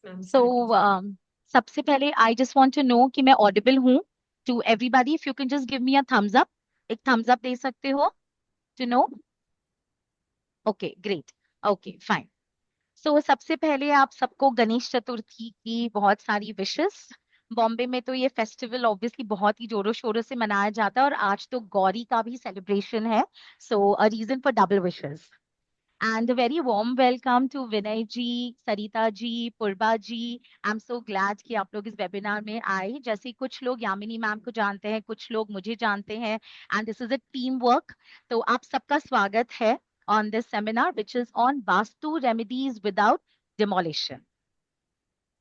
सो सबसे पहले I just want to know कि मैं ऑडिबल हूँ to everybody. If you can just give me a thumbs up. एक थम्स अप दे सकते हो to know. Okay great. Okay fine. So सबसे पहले आप सबको गणेश चतुर्थी की बहुत सारी विशेस. बॉम्बे में तो ये फेस्टिवल ऑब्वियसली बहुत ही जोरों शोरों से मनाया जाता है और आज तो गौरी का भी सेलिब्रेशन है. So a reason for double wishes. And a very warm welcome to Vinay ji, Sarita ji, Purba ji. I'm so glad कि आप लोग इस वेबिनार में आए. जैसे कुछ लोग यामिनी मैम को जानते हैं, कुछ लोग मुझे जानते हैं. And this is a team work. तो आप सबका स्वागत है on this seminar, which is on Vastu remedies without demolition.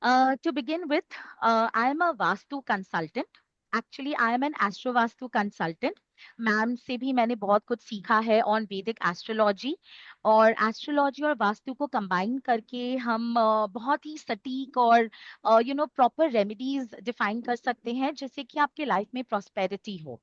To begin with, I am a Vastu consultant. Actually, I am an Astro Vastu consultant. Ma'am से भी मैंने बहुत कुछ सीखा है ऑन वैदिक एस्ट्रोलॉजी. और एस्ट्रोलॉजी और वास्तु को कंबाइन करके हम बहुत ही सटीक और प्रॉपर रेमेडीज डिफाइन कर सकते हैं जिससे कि आपके लाइफ में प्रॉस्पेरिटी हो.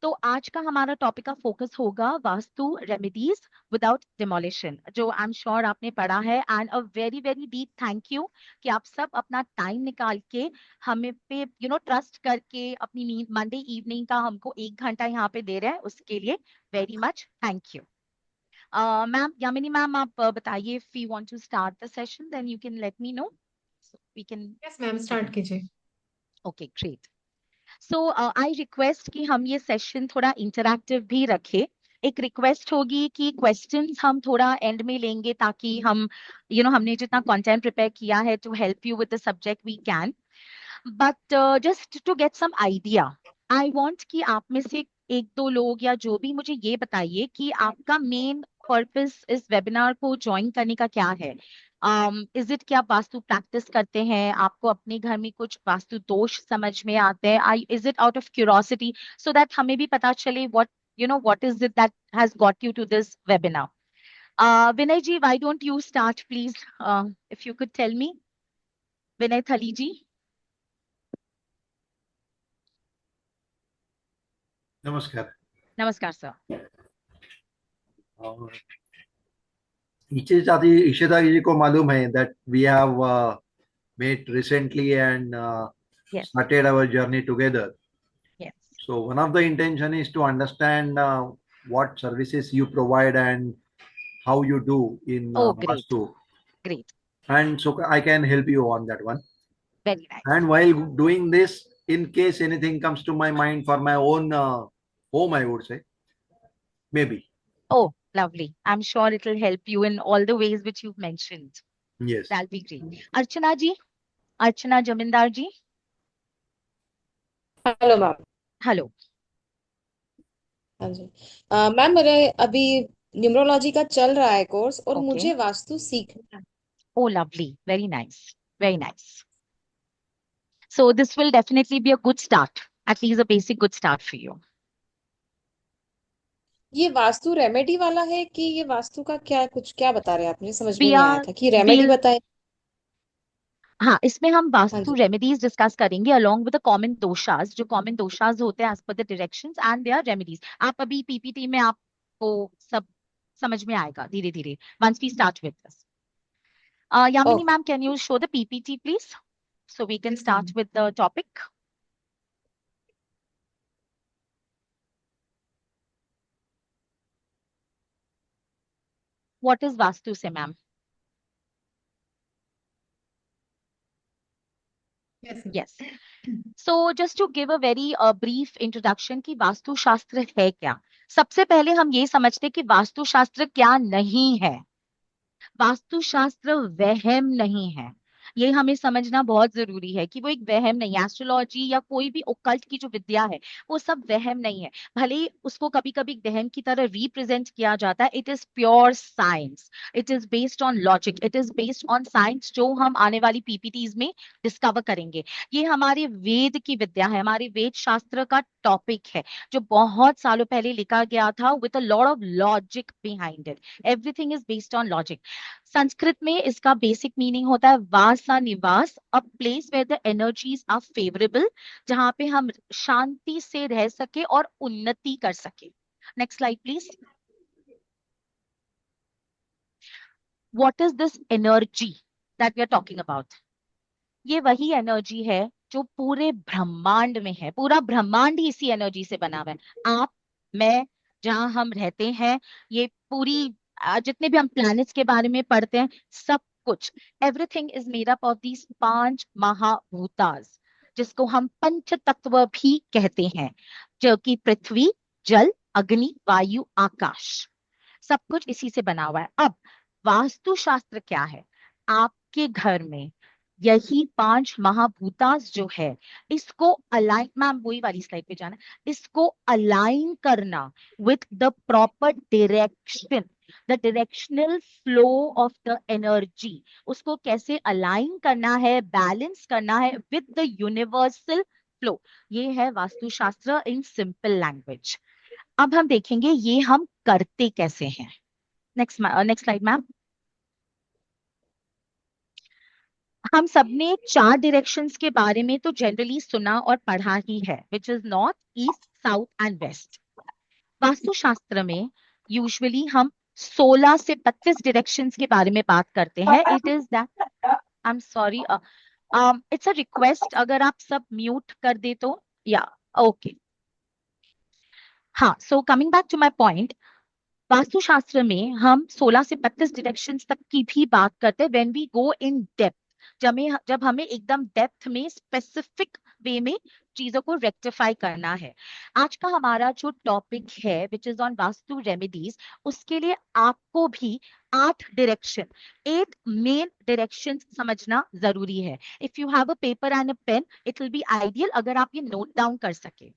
तो आज का हमारा टॉपिक का फोकस होगा वास्तु रेमेडीज विदाउट डिमोलिशन, जो आई एम श्योर आपने पढ़ा है. And a very very deep thank you कि आप सब अपना टाइम निकाल के हमें पे ट्रस्ट करके अपनी मंडे इवनिंग का हमको 1 घंटा यहाँ पे दे रहे हैं. उसके लिए very much thank you. Ma'am Yamini ma'am आप बताइए. If you want to start the session then you can let me know. We can. Yes ma'am, start कीजिए. Okay great. So I request कि हम ये सेशन थोड़ा इंटरैक्टिव भी रखें. एक रिक्वेस्ट होगी कि क्वेश्चंस हम थोड़ा एंड में लेंगे ताकि हम हमने जितना कंटेंट प्रिपेयर किया है to help you with the subject we can. But just to get some idea, I want कि आप में से एक दो लोग या जो भी मुझे ये बताइए कि आपका मेन पर्पस इस वेबिनार को ज्वाइन करने का क्या है. इज इट कि आप वास्तु प्रैक्टिस करते हैं, आपको अपने घर में कुछ वास्तु दोष समझ में आते हैं, I is it out of curiosity so that हमें भी पता चले what is it that has got you to this webinar. Vinay ji, why don't you start please, if you could tell me. Vinay Thali ji. नमस्कार. नमस्कार sir. Ishita जी को मालूम है that we have met recently and Yes. started our journey together. Yes. So one of the intention is to understand what services you provide and how you do in Oh, great. Vastu. Great. And so I can help you on that one. Very nice. And while doing this, in case anything comes to my mind for my own home, I would say, maybe. Oh, lovely. I'm sure it will help you in all the ways which you've mentioned. Yes. That'll be great. Archana ji, Archana Jamindar ji. Hello ma'am. Hello. हाँ जी ma'am, मेरे अभी numerology का चल रहा है course और Okay. मुझे वास्तु सीखना है. Oh, lovely. Very nice. Very nice. So this will definitely be a good start, at least a basic good start for you. ये वास्तु रेमेडी वाला है कि ये वास्तु का क्या बता रहे हैं आप? मुझे समझ में We नहीं आया are, था कि रेमेडी we'll, बताए. हाँ इसमें हम हाँ वास्तु जी. रेमेडीज डिस्कस करेंगे along with the common doshas. जो common doshas होते हैं as per the directions and their remedies. आप अभी पीपीटी में आपको सब समझ में आएगा धीरे धीरे once we start with this. Yamini okay. ma'am, can you show the PPT please? So we can start with the topic. What is Vastu se ma'am? Yes. So just to give a very brief introduction कि वास्तु शास्त्र है क्या. सबसे पहले हम ये समझते हैं कि वास्तु शास्त्र क्या नहीं है. वास्तु शास्त्र वहम नहीं है. ये हमें समझना बहुत जरूरी है कि वो एक वहम नहीं है. एस्ट्रोलॉजी या कोई भी ओकल्ट की जो विद्या है वो सब वहम नहीं है. भले ही उसको कभी कभी वहम की तरह रिप्रेजेंट किया जाता है. It is pure science. It is based on logic. It is based on science, जो हम आने वाली पीपीटीज में डिस्कवर करेंगे. ये हमारे वेद की विद्या है, हमारे वेद शास्त्र का टॉपिक है जो बहुत सालों पहले लिखा गया था with a lot of logic behind it. Everything is based on logic. Sanskrit में इसका बेसिक मीनिंग होता है वासा निवास, a place where the energies are favourable, जहां पे हम शांति से रह सके और उन्नति कर सके. Next slide please. What is this energy that we are talking about? ये वही एनर्जी है जो पूरे ब्रह्मांड में है। पूरा ब्रह्मांड ही इसी एनर्जी से बना हुआ है। आप, मैं, जहां हम रहते हैं, ये पूरी जितने भी हम प्लैनेट्स के बारे में पढ़ते हैं, सब कुछ, everything is made up of these 5 महाभूतास, जिसको हम पंच तत्व भी कहते हैं, जो कि पृथ्वी, जल, अग्नि, वायु, आकाश, सब कुछ इसी से बना हुआ है। अब वास्तुशास्त्र क्या है? आपके घर में यही 5 महाभूतास जो है, इसको अलाइन, मैम वही वाली स्लाइड पे जाना, इसको अलाइन करना with the proper direction, the directional flow of the energy, उसको कैसे अलाइन करना है, बैलेंस करना है विद द यूनिवर्सल फ्लो, ये है वास्तुशास्त्र इन सिंपल लैंग्वेज। अब हम देखेंगे ये हम करते कैसे हैं। Next next slide ma'am. हम सबने 4 डायरेक्शंस के बारे में तो जनरली सुना और पढ़ा ही है, which is north, east, south and west. Vastushastra में यूजुअली हम 16 से 32 डायरेक्शंस के बारे में बात करते हैं। It is that, I am sorry, it's a request, अगर आप सब म्यूट कर दे तो, या ओके। हाँ, so coming back to my point, vastushastra में हम 16 से 32 डायरेक्शंस तक की भी बात करते हैं when we go in depth, जब हमें एकदम डेप्थ में स्पेसिफिक वे में चीजों को रेक्टिफाई करना है। आज का हमारा जो टॉपिक है which is on vastu remedies, उसके लिए आपको भी 8 डायरेक्शन, 8 मेन डायरेक्शन समझना जरूरी है। If you have a paper and a pen, it will be ideal अगर आप ये नोट डाउन कर सके।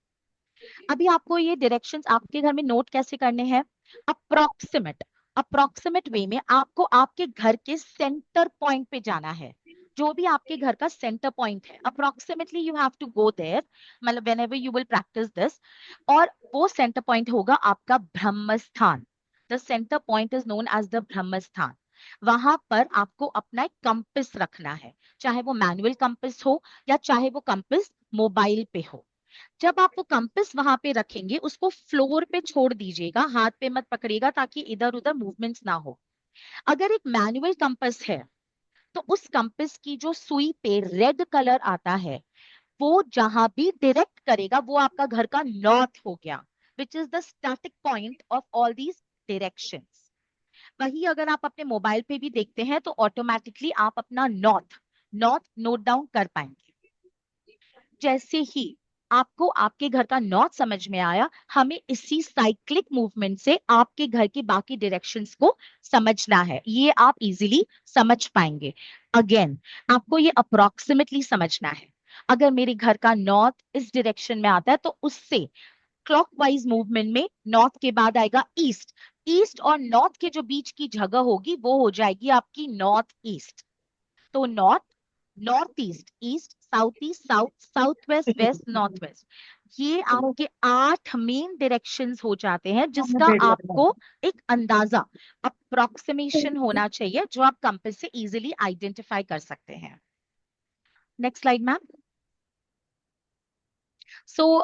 अभी आपको ये डायरेक्शंस आपके घर में नोट कैसे करने हैं? अप्रोक्सीमेट, अप्रोक्सीमेट वे में आपको आपके घर के सेंटर पॉइंट पे जाना है। जो भी आपके घर का सेंटर पॉइंट है, approximately you have to go there, मतलब whenever you will practise this, और वो सेंटर पॉइंट होगा आपका ब्रह्म स्थान। The centre point is known as the brahma sthan. वहां पर आपको अपना एक कंपास रखना है, चाहे वो मैनुअल कंपास हो या चाहे वो कंपास मोबाइल पे हो। जब आप वो कंपास वहां पे रखेंगे, उसको फ्लोर पे छोड़ दीजिएगा, हाथ पे मत पकड़िएगा ताकि इधर उधर मूवमेंट्स ना हो। अगर एक मैनुअल कंपास है तो उस कंपास की जो सुई पे रेड कलर आता है, वो जहां भी डायरेक्ट करेगा वो आपका घर का नॉर्थ हो गया, which is the starting point of all these directions. वही अगर आप अपने मोबाइल पे भी देखते हैं तो ऑटोमेटिकली आप अपना नॉर्थ नॉर्थ नोट डाउन कर पाएंगे। जैसे ही आपको आपके घर का नॉर्थ समझ में आया, हमें इसी साइक्लिक मूवमेंट से आपके घर के बाकी डायरेक्शंस को समझना है। ये आप इजीली समझ पाएंगे। अगेन, आपको ये अप्रोक्सीमेटली समझना है। अगर मेरे घर का नॉर्थ इस डायरेक्शन में आता है तो उससे क्लॉकवाइज मूवमेंट में नॉर्थ के बाद आएगा ईस्ट। ईस्ट और नॉर्थ के जो बीच की जगह होगी वो हो जाएगी आपकी नॉर्थ ईस्ट। तो north, north east, east, south east, south, south west, west, north west, ये आपके 8 मेन डायरेक्शंस हो जाते हैं, जिसका आपको एक अंदाजा, अप्रोक्सीमेशन होना चाहिए, जो आप कंपास से इजीली आइडेंटिफाई कर सकते हैं। Next slide ma'am. सो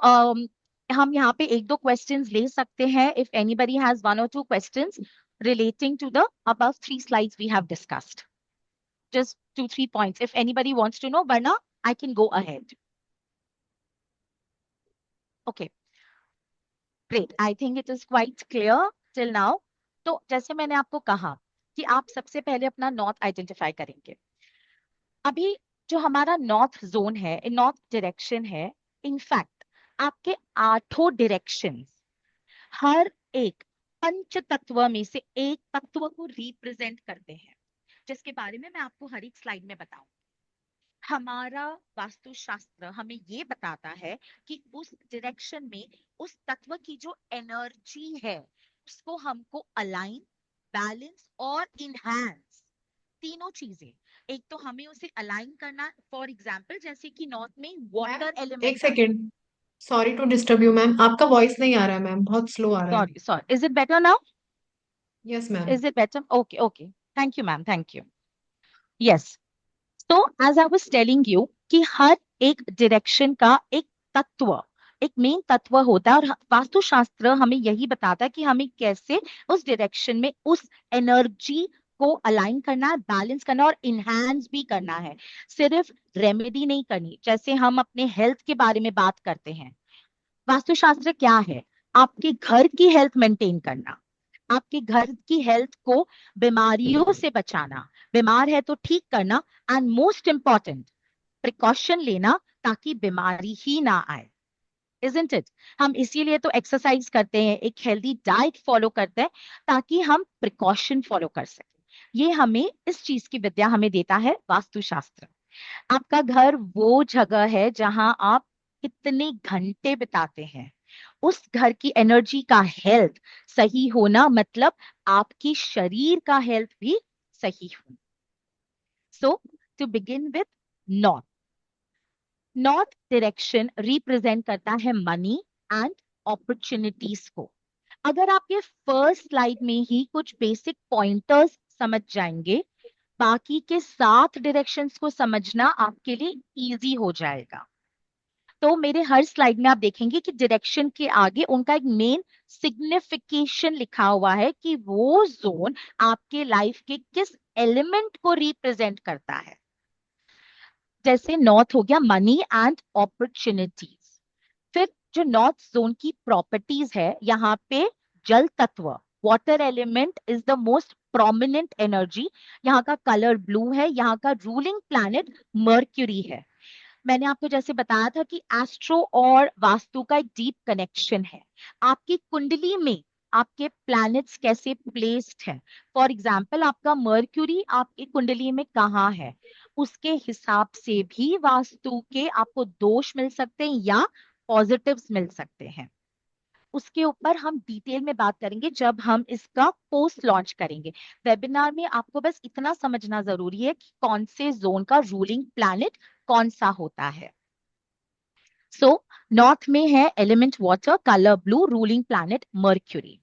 हम यहाँ पे एक दो क्वेश्चंस ले सकते हैं, if anybody has 1 or 2 questions relating to the above 3 slides we have discussed. Just 2-3 points if anybody wants to know, Varna, I can go ahead. Okay, great. I think it is quite clear till now. तो जैसे मैंने आपको कहा कि आप सबसे पहले अपना नॉर्थ आइडेंटिफाई करेंगे। अभी जो हमारा नॉर्थ जोन है, नॉर्थ डायरेक्शन है, इनफैक्ट आपके 8 डायरेक्शन हर एक पंच तत्व में से एक तत्व को रिप्रेजेंट करते हैं, जिसके बारे में मैं आपको हर एक स्लाइड में बताऊं। हमारा वास्तुशास्त्र हमें ये बताता है कि उस डायरेक्शन में उस तत्व की जो एनर्जी है उसको हमको अलाइन, बैलेंस और इनहैंस, तीनों चीजें। एक तो हमें उसे अलाइन करना, फॉर एग्जांपल जैसे कि नॉर्थ में वाटर एलिमेंट। एक second, sorry to disturb you ma'am, आपका वॉइस नहीं आ रहा है मैम, बहुत स्लो आ रहा है। Sorry sorry, is it better now? Yes ma'am. Is it better? Okay okay, thank you ma'am, thank you. Yes, तो as I was telling you कि हर एक डायरेक्शन का एक तत्व, एक मेन तत्व होता है, और वास्तुशास्त्र हमें यही बताता है कि हमें कैसे उस डायरेक्शन में उस एनर्जी को अलाइन करना है, बैलेंस करना और इनहैंस भी करना है, सिर्फ रेमेडी नहीं करनी। जैसे हम अपने हेल्थ के बारे में बात करते हैं, वास्तुशास्त्र क्या है? आपके घर की हेल्थ मेंटेन करना, आपके घर की हेल्थ को बीमारियों से बचाना, बीमार है तो ठीक करना, एंड मोस्ट इंपॉर्टेंट प्रिकॉशन लेना ताकि बीमारी ही ना आए। Isn't it? हम इसीलिए तो एक्सरसाइज करते हैं, एक हेल्दी डाइट फॉलो करते हैं, ताकि हम प्रिकॉशन फॉलो कर सकें। ये हमें इस चीज की विद्या हमें देता है वास्तुशास्त्र। आपका घर वो जगह है जहां आप कितने घंटे बिताते हैं, उस घर की एनर्जी का हेल्थ सही होना मतलब आपकी शरीर का हेल्थ भी सही हो। So to begin with, north. North direction represent करता है मनी एंड अपॉर्चुनिटीज को। अगर आप ये फर्स्ट स्लाइड में ही कुछ बेसिक पॉइंटर्स समझ जाएंगे, बाकी के 7 डायरेक्शंस को समझना आपके लिए इजी हो जाएगा। तो मेरे हर स्लाइड में आप देखेंगे कि डायरेक्शन के आगे उनका एक मेन सिग्निफिकेशन लिखा हुआ है कि वो जोन आपके लाइफ के किस एलिमेंट को रिप्रेजेंट करता है। जैसे नॉर्थ हो गया मनी एंड अपॉर्चुनिटीज। फिर जो नॉर्थ जोन की प्रॉपर्टीज है, यहाँ पे जल तत्व, water element is the most prominent energy. यहाँ का कलर ब्लू है, यहाँ का रूलिंग प्लैनेट मर्क्यूरी है। मैंने आपको जैसे बताया था कि एस्ट्रो और वास्तु का एक डीप कनेक्शन है। आपकी कुंडली में आपके प्लैनेट्स कैसे प्लेस्ड हैं, फॉर एग्जाम्पल आपका मर्क्यूरी आपकी कुंडली में कहाँ है, उसके हिसाब से भी वास्तु के आपको दोष मिल सकते हैं या पॉजिटिव्स मिल सकते हैं। उसके ऊपर हम डिटेल में बात करेंगे जब हम इसका पोस्ट लॉन्च करेंगे। वेबिनार में आपको बस इतना समझना जरूरी है कि कौन से जोन का रूलिंग प्लैनेट कौन सा होता है। सो नॉर्थ में है element water, colour blue, ruling planet mercury.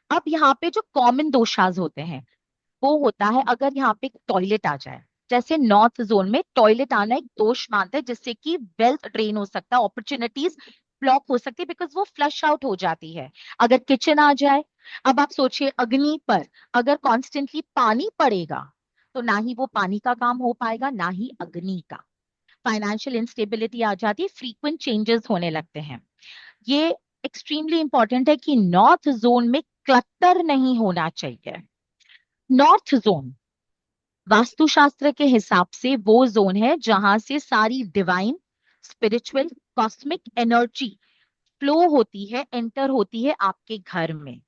अब यहाँ पे जो कॉमन दोषाज होते हैं वो होता है अगर यहाँ पे टॉयलेट आ जाए। जैसे नॉर्थ जोन में टॉयलेट आना एक दोष मानते हैं, जिससे कि वेल्थ ड्रेन हो सकता है, अपॉर्चुनिटीज ब्लॉक हो सकती है, बिकॉज वो फ्लश आउट हो जाती है। अगर किचन आ जाए, अब आप सोचिए अग्नि पर अगर कॉन्स्टेंटली पानी पड़ेगा तो ना ही वो पानी का काम हो पाएगा ना ही अग्नि का। फाइनेंशियल इंस्टेबिलिटी आ जाती है, फ्रीक्वेंट चेंजेस होने लगते हैं। ये एक्सट्रीमली इंपॉर्टेंट है कि नॉर्थ जोन में क्लटर नहीं होना चाहिए। नॉर्थ जोन वास्तुशास्त्र के हिसाब से वो जोन है जहां से सारी divine, spiritual, cosmic energy flow होती है, एंटर होती है आपके घर में।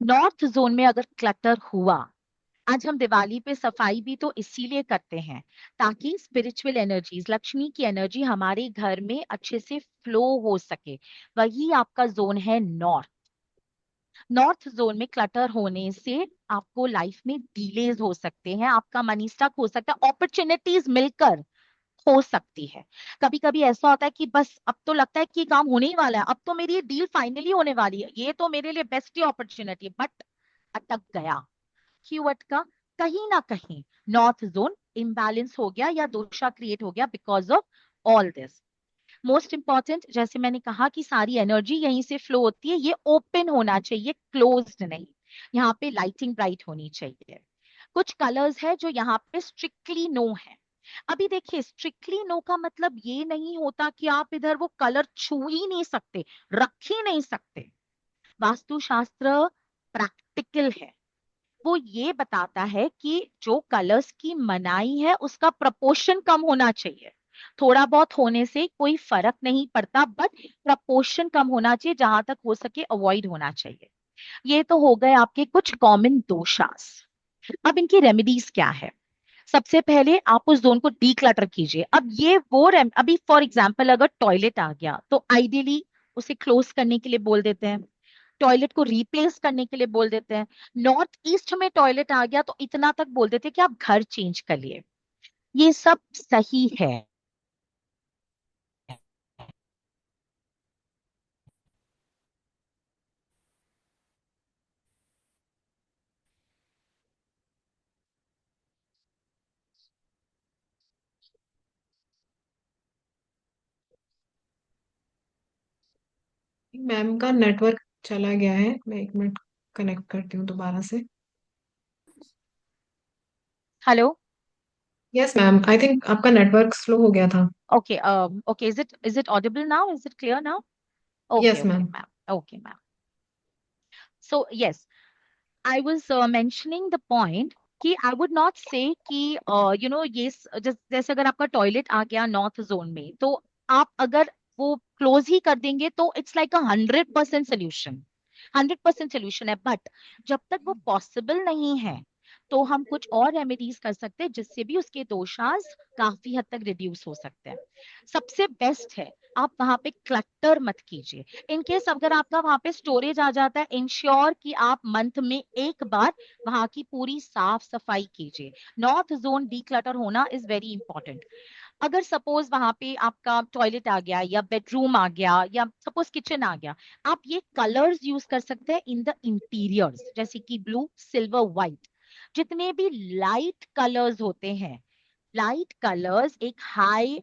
नॉर्थ जोन में अगर क्लटर हुआ, आज हम दिवाली पे सफाई भी तो इसीलिए करते हैं ताकि स्पिरिचुअल एनर्जीज, लक्ष्मी की एनर्जी हमारे घर में अच्छे से फ्लो हो सके। वही आपका जोन है नॉर्थ। नॉर्थ जोन में क्लटर होने से आपको लाइफ में डिलेज हो सकते हैं, आपका मनी स्टक हो सकता है, अपॉर्चुनिटीज मिलकर हो सकती है। कभी कभी ऐसा होता है कि बस अब तो लगता है कि ये काम होने ही वाला है, अब तो मेरी ये डील फाइनली होने वाली है, ये तो मेरे लिए बेस्ट ही अपॉर्चुनिटी, बट अटक गया। क्यों अटका? कहीं ना कहीं नॉर्थ जोन इम्बैलेंस हो गया या दोषा क्रिएट हो गया because of all this. Most important, जैसे मैंने कहा कि सारी एनर्जी यहीं से फ्लो होती है, ये ओपन होना चाहिए, क्लोज्ड नहीं। यहाँ पे लाइटिंग ब्राइट होनी चाहिए। कुछ कलर्स है जो यहाँ पे स्ट्रिक्टली नो है। अभी देखिए, स्ट्रिक्टली नो का मतलब ये नहीं होता कि आप इधर वो कलर छू ही नहीं सकते, रख ही नहीं सकते। वास्तुशास्त्र प्रैक्टिकल है। वो ये बताता है कि जो कलर्स की मनाही है उसका प्रपोर्शन कम होना चाहिए। थोड़ा बहुत होने से कोई फर्क नहीं पड़ता, बट प्रपोर्शन कम होना चाहिए, जहां तक हो सके अवॉइड होना चाहिए। ये तो हो गए आपके कुछ कॉमन दोषास। अब इनकी रेमेडीज क्या है? सबसे पहले आप उस जोन को डीक्लटर कीजिए। अब ये वो अभी फॉर एग्जाम्पल अगर टॉयलेट आ गया तो आइडियली उसे क्लोज करने के लिए बोल देते हैं, टॉयलेट को रिप्लेस करने के लिए बोल देते हैं। नॉर्थ ईस्ट में टॉयलेट आ गया तो इतना तक बोल देते हैं कि आप घर चेंज कर लिए। ये सब सही है। मैम का नेटवर्क चला गया है, मैं 1 मिनट कनेक्ट करती हूँ दोबारा से। Hello. Yes ma'am, I think आपका नेटवर्क स्लो हो गया था। Okay, okay, is it audible now? Is it clear now? Okay, yes okay, ma'am. ma'am. Okay, ma'am. So yes, I was mentioning the point कि I would not say कि ये जैसे अगर आपका टॉयलेट आ गया नॉर्थ जोन में, तो आप अगर वो क्लोज ही कर देंगे तो इट्स लाइक 100% सोल्यूशन. 100% सोल्यूशन है, बट जब तक वो पॉसिबल नहीं है तो हम कुछ और रेमेडीज कर सकते हैं जिससे भी उसके दोषास काफी हद तक रिड्यूस हो सकते हैं. सबसे बेस्ट है आप वहां पे क्लटर मत कीजिए. इन केस अगर आपका वहां पे स्टोरेज आ जाता है, इंश्योर कि आप मंथ में एक बार वहां की पूरी साफ सफाई कीजिए. नॉर्थ जोन डीक्लटर होना इज वेरी इंपॉर्टेंट. अगर सपोज वहां पे आपका टॉयलेट आ गया या बेडरूम आ गया या सपोज किचन आ गया, आप ये कलर्स यूज कर सकते हैं इन द इंटीरियर्स, जैसे कि ब्लू, सिल्वर, व्हाइट. जितने भी लाइट कलर्स होते हैं, लाइट कलर्स एक हाई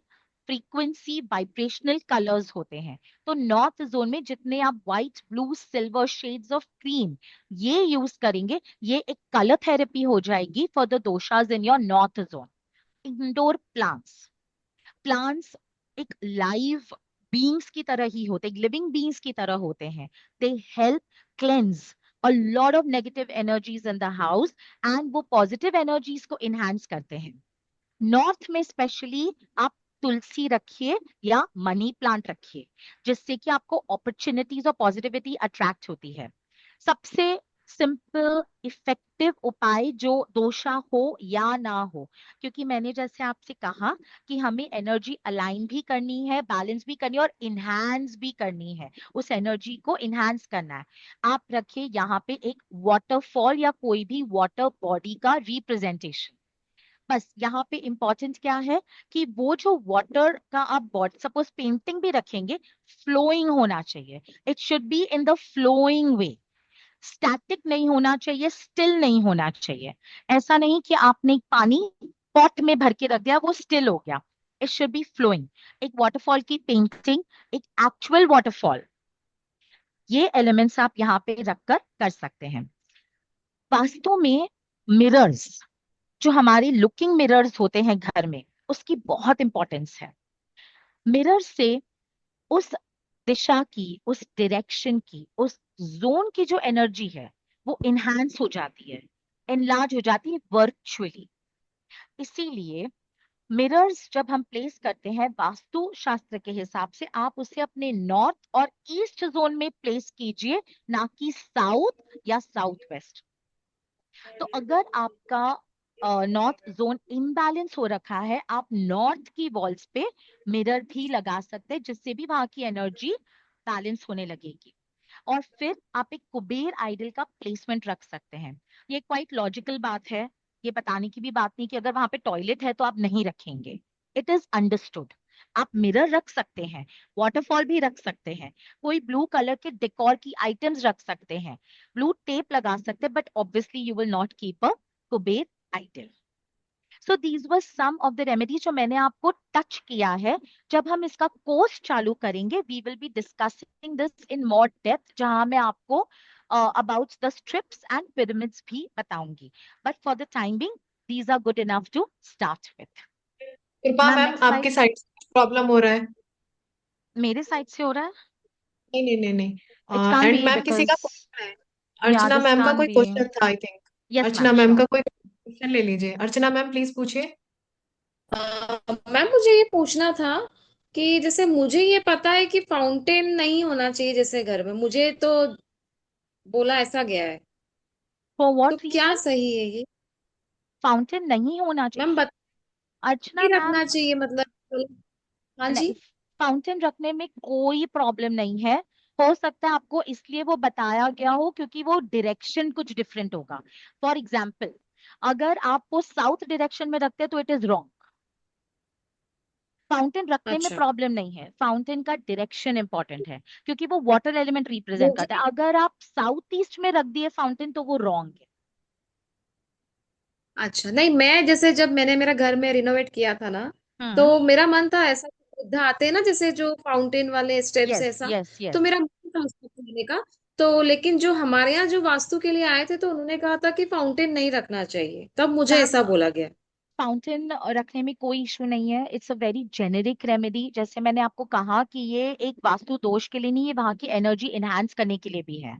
फ्रीक्वेंसी वाइब्रेशनल कलर्स होते हैं. तो नॉर्थ जोन में जितने आप white, blue, silver, shades of cream ये यूज करेंगे, ये एक कलर थेरेपी हो जाएगी for the doshas in your north zone. Indoor plants, plants एक लाइव बीइंग्स की तरह ही होते, लिविंग बीइंग्स की तरह होते हैं. They help cleanse a lot of negative energies in the house and वो पॉजिटिव एनर्जीज को इनहांस करते हैं. नॉर्थ में स्पेशली आप तुलसी रखिए या मनी प्लांट रखिए, जिससे कि आपको अपॉर्चुनिटीज और पॉजिटिविटी अट्रैक्ट होती है. सबसे सिंपल इफेक्टिव उपाय जो दोषा हो या ना हो, क्योंकि मैंने जैसे आपसे कहा कि हमें एनर्जी अलाइन भी करनी है, बैलेंस भी करनी है और इनहांस भी करनी है. उस एनर्जी को इनहांस करना है. आप रखिए यहाँ पे एक वाटरफॉल या कोई भी वाटर बॉडी का रिप्रेजेंटेशन. बस यहाँ पे इंपॉर्टेंट क्या है कि वो जो वाटर का आप बॉडी सपोज पेंटिंग भी रखेंगे, फ्लोइंग होना चाहिए. It should be in the flowing way. Static नहीं होना चाहिए, स्टिल नहीं होना चाहिए. ऐसा नहीं कि आपने पानी पॉट में भर के रख दिया वो स्टिल हो गया. It should be flowing. एक वाटरफॉल की पेंटिंग, एक एक्चुअल वाटरफॉल, ये एलिमेंट्स आप यहाँ पे रखकर कर सकते हैं. वास्तु में मिरर्स, जो हमारे लुकिंग मिरर्स होते हैं घर में, उसकी बहुत इंपॉर्टेंस है. मिरर से उस दिशा की, उस डायरेक्शन की, उस जोन की जो एनर्जी है वो इनहांस हो जाती है, एनलार्ज हो जाती है वर्चुअली. इसीलिए मिरर्स जब हम प्लेस करते हैं वास्तु शास्त्र के हिसाब से, आप उसे अपने नॉर्थ और ईस्ट जोन में प्लेस कीजिए, ना कि साउथ या साउथ वेस्ट. तो अगर आपका नॉर्थ जोन इम्बैलेंस हो रखा है, आप नॉर्थ की वॉल्स पे मिरर भी लगा सकते हैं, जिससे भी वहां की एनर्जी बैलेंस होने लगेगी. और फिर आप एक कुबेर आइडल का प्लेसमेंट रख सकते हैं. ये क्वाइट लॉजिकल बात है, ये बताने की भी बात नहीं कि अगर वहां पे टॉयलेट है तो आप नहीं रखेंगे. It is understood. आप मिरर रख सकते हैं, वाटरफॉल भी रख सकते हैं, कोई ब्लू कलर के डेकोर की आइटम्स रख सकते हैं, ब्लू टेप लगा सकते हैं, but obviously you will not keep a Kuber idol. So these were some of the remedies जो मैंने आपको टच किया है. जब हम इसका कोर्स चालू करेंगे we will be discussing this in more depth, जहां मैं आपको about the strips and pyramids भी बताऊंगी. But for the time being these are good enough to start with. Kripa ma'am ma'am, next slide. आपकी साइड से problem हो रहा है? मेरे साइड से हो रहा है? नहीं नहीं नहीं इट नहीं, कांट एंड बी मैम किसी का बिकॉज क्वेश्चन है। या अर्चना दिस मैम का कांट कोई बी. क्वेश्चन था I think. Yes ma'am, Archana ma'am sure. का कोई क्वेश्चन ले लीजिए। अर्चना मैम प्लीज पूछिए। मैम मुझे ये पूछना था कि जैसे मुझे ये पता है कि फाउंटेन नहीं होना चाहिए जैसे घर में, मुझे तो बोला ऐसा गया है, फॉर तो व्हाट क्या रीजन सही है ये? फाउंटेन नहीं होना मैम चाहिए? बता अर्चना ही रखना मैम, चाहिए मतलब। हाँ नहीं, जी। फाउंटेन रखने में कोई प्रॉब्लम नहीं है. हो सकता है आपको इसलिए वो बताया गया हो क्योंकि वो डायरेक्शन कुछ डिफरेंट होगा. फॉर एग्जाम्पल, अगर आप वो साउथ डायरेक्शन में रखते हैं तो इट इज रॉन्ग. फाउंटेन रखने में अच्छा। प्रॉब्लम नहीं है, फाउंटेन का डायरेक्शन इंपॉर्टेंट है, क्योंकि वो वाटर एलिमेंट रिप्रेजेंट करता मुझे है. अगर आप साउथ ईस्ट में रख दिए फाउंटेन तो वो रॉन्ग है. अच्छा नहीं, मैं जैसे जब मैंने मेरा घर में रिनोवेट किया था ना, हम्म. तो मेरा मन था ऐसा बुद्धा आते हैं ना जैसे जो फाउंटेन वाले स्टेप्स यस ऐसा, यस तो यस. मेरा मन था उसको करने का। तो लेकिन जो हमारे यहाँ जो वास्तु के लिए आए थे तो उन्होंने कहा था कि फाउंटेन नहीं रखना चाहिए, तब मुझे ऐसा मैम, बोला गया। फाउंटेन रखने में कोई इशू नहीं है, it's a very generic remedy. जैसे मैंने आपको कहा कि ये एक वास्तु दोष के लिए नहीं, ये वहां की एनर्जी एनहांस करने के लिए भी है।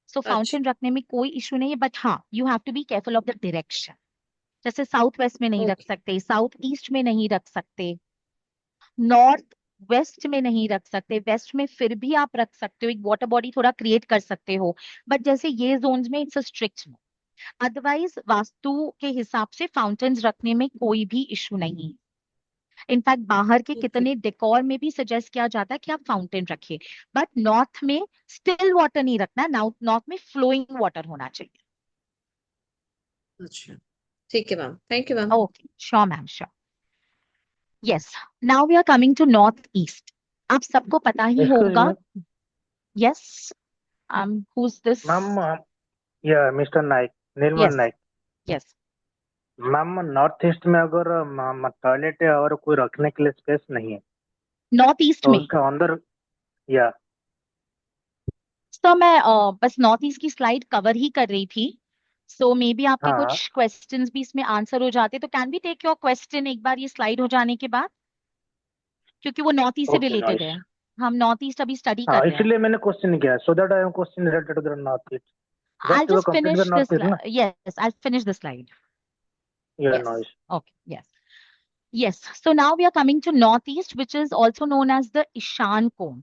सो अच्छा। फाउंटेन रखने में कोई इशू नहीं है, बट हाँ you have to be careful of the direction. जैसे साउथ वेस्ट में नहीं रख ओके। सकते, साउथ ईस्ट में नहीं रख सकते, नॉर्थ वेस्ट में नहीं रख सकते। वेस्ट में फिर भी आप रख सकते हो, एक वाटर बॉडी थोड़ा क्रिएट कर सकते हो, बट जैसे ये जोन्स में it's a strict. Otherwise vastu के हिसाब से फाउंटेन्स रखने में कोई भी इशू नहीं। इनफैक्ट बाहर के ओके। कितने डेकोर में भी सजेस्ट किया जाता है कि आप फाउंटेन रखिए, बट नॉर्थ में स्टिल वाटर नहीं रखना, नॉर्थ में फ्लोइंग वाटर होना चाहिए। अच्छा, ठीक है ma'am, thank you ma'am. Okay, sure ma'am, sure. Yes, now we are coming to north east. आप सबको पता ही Excuse होगा। me, yes, who is this? ma'am. Yeah, Mr. Naik, Nirmal yes, Naik. Yes. Ma'am north east में अगर toilet है और कोई रखने के लिए स्पेस नहीं है नॉर्थ ईस्ट तो में उसका अंदर, या तो मैं बस नॉर्थ ईस्ट की स्लाइड कवर ही कर रही थी। सो मे बी आपके हाँ, कुछ क्वेश्चंस भी इसमें आंसर हो जाते, तो can be take your question एक बार ये स्लाइड हो जाने के बाद, क्योंकि वो नॉर्थ ईस्ट से ओके रिलेटेड है। नॉइस। हम नॉर्थ ईस्ट अभी स्टडी हाँ, कर रहे हैं। इसलिए मैंने क्वेश्चन किया, so that I am question related to the north east. I'll just you just complete the finish this north east ना। yes, I'll finish the slide. या Yes, नॉइस। okay, yes. Yes, so now we are coming to northeast, which is also known as the Ishan Cone.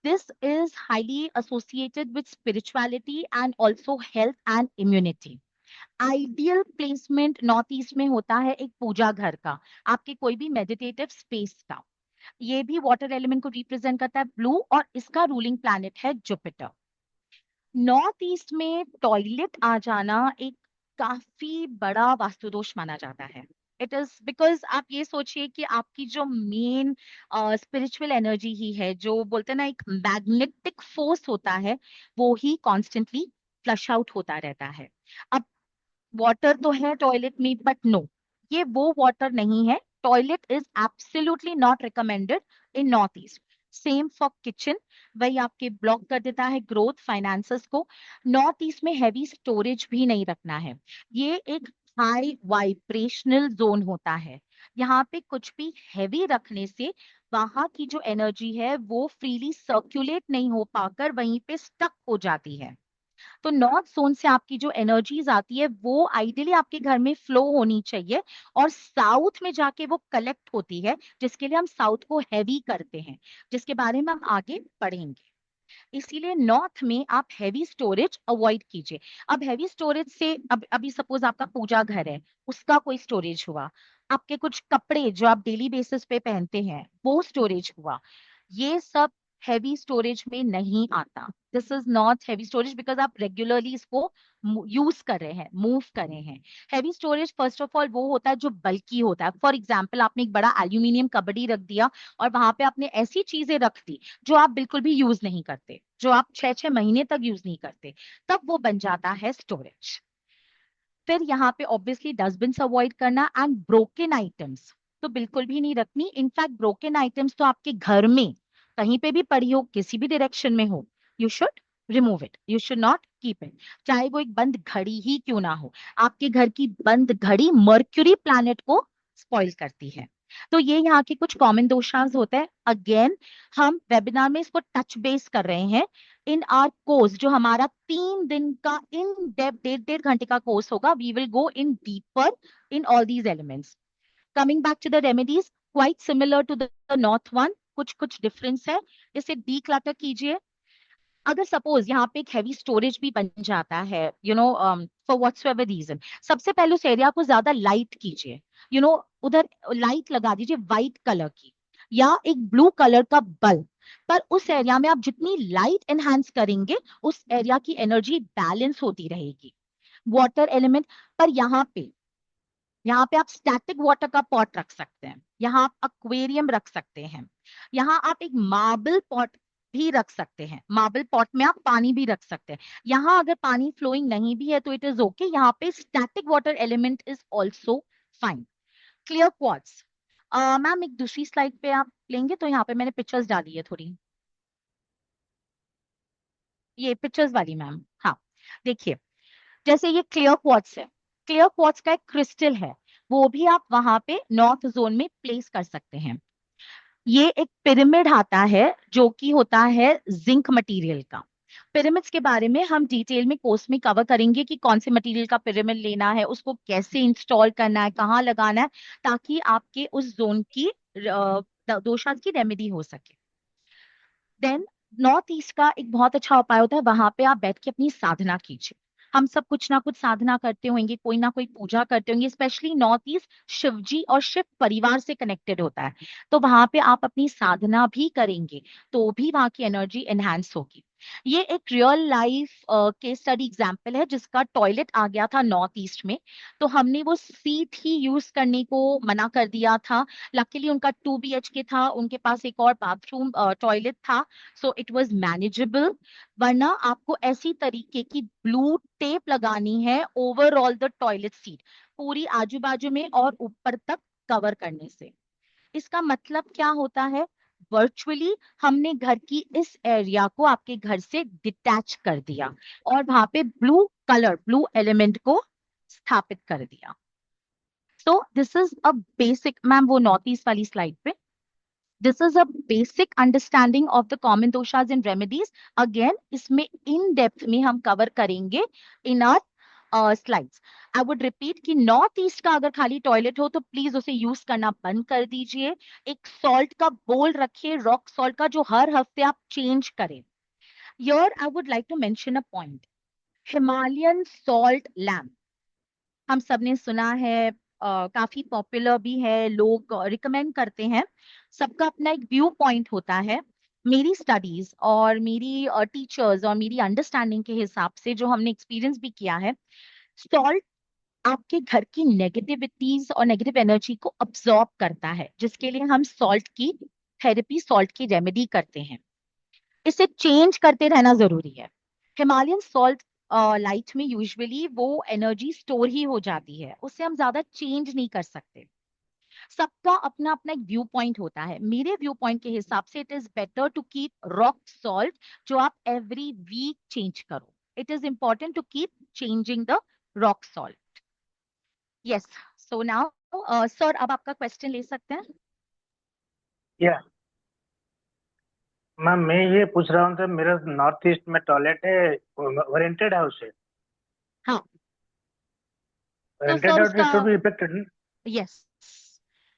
This is highly associated with spirituality and also health and immunity. Ideal placement north east में होता है एक पूजा घर का, आपके कोई भी meditative space का। ये भी वाटर एलिमेंट को रिप्रेजेंट करता है, ब्लू, और इसका रूलिंग प्लैनेट है जुपिटर। नॉर्थ ईस्ट में टॉयलेट आ जाना एक काफी बड़ा वास्तुदोष माना जाता है। इट इज बिकॉज आप ये सोचिए कि आपकी जो मेन स्पिरिचुअल एनर्जी ही है, जो बोलते हैं ना एक मैग्नेटिक फोर्स होता है, वो ही कॉन्स्टेंटली फ्लश आउट होता रहता है। अब वाटर तो है टॉयलेट में, बट नो, ये वो वाटर नहीं है। Toilet is absolutely not recommended in north east. Same for kitchen, वही आपके ब्लॉक कर देता है ग्रोथ फाइनेंसेस को। नॉर्थ ईस्ट में हैवी स्टोरेज भी नहीं रखना है, ये एक हाई वाइब्रेशनल जोन होता है। यहाँ पे कुछ भी हैवी रखने से वहां की जो एनर्जी है वो फ्रीली सर्कुलेट नहीं हो पाकर वहीं पे स्टक हो जाती है। तो नॉर्थ जोन से आपकी जो एनर्जीज आती है वो आइडियली आपके घर में फ्लो होनी चाहिए, और साउथ में जाके वो कलेक्ट होती है, जिसके लिए हम साउथ को हैवी करते हैं, जिसके बारे में हम आगे पढ़ेंगे। इसीलिए नॉर्थ में आप हैवी स्टोरेज अवॉइड कीजिए। अब हैवी स्टोरेज से अब अभी सपोज आपका पूजा घर है, उसका कोई स्टोरेज हुआ, आपके कुछ कपड़े जो आप डेली बेसिस पे पहनते हैं वो स्टोरेज हुआ, ये सब हैवी स्टोरेज में नहीं आता। This is not heavy storage, because आप रेगुलरली इसको यूज कर रहे हैं, मूव कर रहे हैं। Heavy storage first of all वो होता है जो बल्की होता है। फॉर एग्जाम्पल, आपने एक बड़ा एल्यूमिनियम कबड्डी रख दिया और वहां पे आपने ऐसी चीजें रख दी जो आप बिल्कुल भी यूज नहीं करते, जो आप 6-6 महीने तक यूज नहीं करते, तब वो बन जाता है स्टोरेज। फिर यहाँ पे ऑब्वियसली डस्टबिन अवॉइड करना, एंड ब्रोकन आइटम्स तो बिल्कुल भी नहीं रखनी। इनफैक्ट ब्रोकन आइटम्स तो आपके घर में कहीं पे भी पड़ी हो, किसी भी डायरेक्शन में हो, you should remove it, you should not keep it. चाहे वो एक बंद घड़ी ही क्यों ना हो, आपके घर की बंद घड़ी मर्क्यूरी प्लैनेट को स्पॉइल करती है। तो ये यहाँ के कुछ कॉमन दोषांश होते हैं। अगेन, हम वेबिनार में इसको टच बेस कर रहे हैं। इन आर कोर्स, जो हमारा 3 दिन का इन डेप्थ 1.5-1.5 घंटे का कोर्स होगा, we will go in deeper in all these elements. Coming back to the remedies, quite similar to the north one, कुछ कुछ डिफरेंस है। इसे डीक्लटर कीजिए। अगर सपोज यहाँ पे एक हैवी स्टोरेज भी बन जाता है, फॉर व्हाट्सएवर रीजन, सबसे पहले उस एरिया को ज्यादा लाइट कीजिए। उधर लाइट लगा दीजिए व्हाइट कलर की या एक ब्लू कलर का बल्ब। पर उस एरिया में आप जितनी लाइट एनहांस करेंगे, उस एरिया की एनर्जी बैलेंस होती रहेगी। वाटर एलिमेंट, पर यहाँ पे आप स्टैटिक वाटर का पॉट रख सकते हैं, यहाँ आप एक्वेरियम रख सकते हैं, यहाँ आप एक मार्बल पॉट भी रख सकते हैं। मार्बल पॉट में आप पानी भी रख सकते हैं। यहाँ अगर पानी फ्लोइंग नहीं भी है तो इट इज ओके, यहाँ पे static water element is also fine. Clear quartz, ma'am एक दूसरी स्लाइड पे आप लेंगे तो यहाँ पे मैंने पिक्चर्स डाली है थोड़ी, ये पिक्चर्स वाली मैम। हाँ, देखिए, जैसे ये क्लियर क्वार्ट्ज है, क्लियर क्वार्ट्ज का एक क्रिस्टल है। वो भी आप वहां पे नॉर्थ जोन में प्लेस कर सकते हैं। ये एक पिरामिड आता है जो कि होता है जिंक मटेरियल का। पिरामिड्स के बारे में हम डिटेल में कोर्स में कवर करेंगे कि कौन से मटेरियल का पिरामिड लेना है, उसको कैसे इंस्टॉल करना है, कहाँ लगाना है, ताकि आपके उस जोन की दोषा की रेमेडी हो सके। देन नॉर्थ ईस्ट का एक बहुत अच्छा उपाय होता है, वहां पे आप बैठ के अपनी साधना कीजिए। हम सब कुछ ना कुछ साधना करते होंगे, कोई ना कोई पूजा करते होंगे। स्पेशली नॉर्थ ईस्ट शिव जी और शिव परिवार से कनेक्टेड होता है, तो वहां पे आप अपनी साधना भी करेंगे तो भी वहां की एनर्जी एनहांस होगी। ये एक real life case study example है जिसका टॉयलेट आ गया था नॉर्थ ईस्ट में, तो हमने वो सीट ही यूज करने को मना कर दिया था। लकीली उनका 2 BHK था, उनके पास एक और बाथरूम टॉयलेट था, सो इट वाज मैनेजेबल। वरना आपको ऐसी तरीके की ब्लू टेप लगानी है ओवरऑल द टॉयलेट सीट, पूरी आजू बाजू में और ऊपर तक कवर करने से। इसका मतलब क्या होता है? वर्चुअली हमने घर की इस एरिया को आपके घर से डिटैच कर दिया और वहां पे ब्लू एलिमेंट को स्थापित कर दिया। So this is a basic, ma'am वो नॉर्थ ईस्ट वाली स्लाइड पे, this is a basic understanding of the common doshas and remedies. Again इसमें इन डेप्थ में हम कवर करेंगे in our slides. I would repeat कि नॉर्थ ईस्ट का अगर खाली टॉयलेट हो तो प्लीज उसे यूज करना बंद कर दीजिए। एक सॉल्ट का बोल रखिए, रॉक सॉल्ट का, जो हर हफ्ते आप चेंज करें। Here I would like to mention a point. Himalayan salt lamp हम सबने सुना है, काफी पॉपुलर भी है, लोग रिकमेंड करते हैं। सबका अपना एक व्यू पॉइंट होता है। मेरी स्टडीज और मेरी टीचर्स और मेरी अंडरस्टैंडिंग के हिसाब से जो हमने एक्सपीरियंस भी किया है, सॉल्ट आपके घर की नेगेटिविटीज और नेगेटिव एनर्जी को अब्सॉर्ब करता है, जिसके लिए हम सॉल्ट की थेरेपी, सॉल्ट की रेमेडी करते हैं। इसे चेंज करते रहना जरूरी है। हिमालयन सॉल्ट लाइट में यूजुअली वो एनर्जी स्टोर ही हो जाती है, उससे हम ज्यादा चेंज नहीं कर सकते। सबका अपना अपना एक व्यू पॉइंट होता है। मेरे व्यू पॉइंट के हिसाब से it is better to keep rock salt, जो आप एवरी वीक चेंज करो। It is important to keep changing the rock salt. Yes, so now sir अब आपका क्वेश्चन ले सकते हैं। या मैम, मैं ये पूछ रहा हूँ, मेरा नॉर्थ ईस्ट में टॉयलेट है, रेंटेड हाउस है। हाँ, तो रेंटेड सर हाउस उसका, टू बी इफेक्टेड। यस,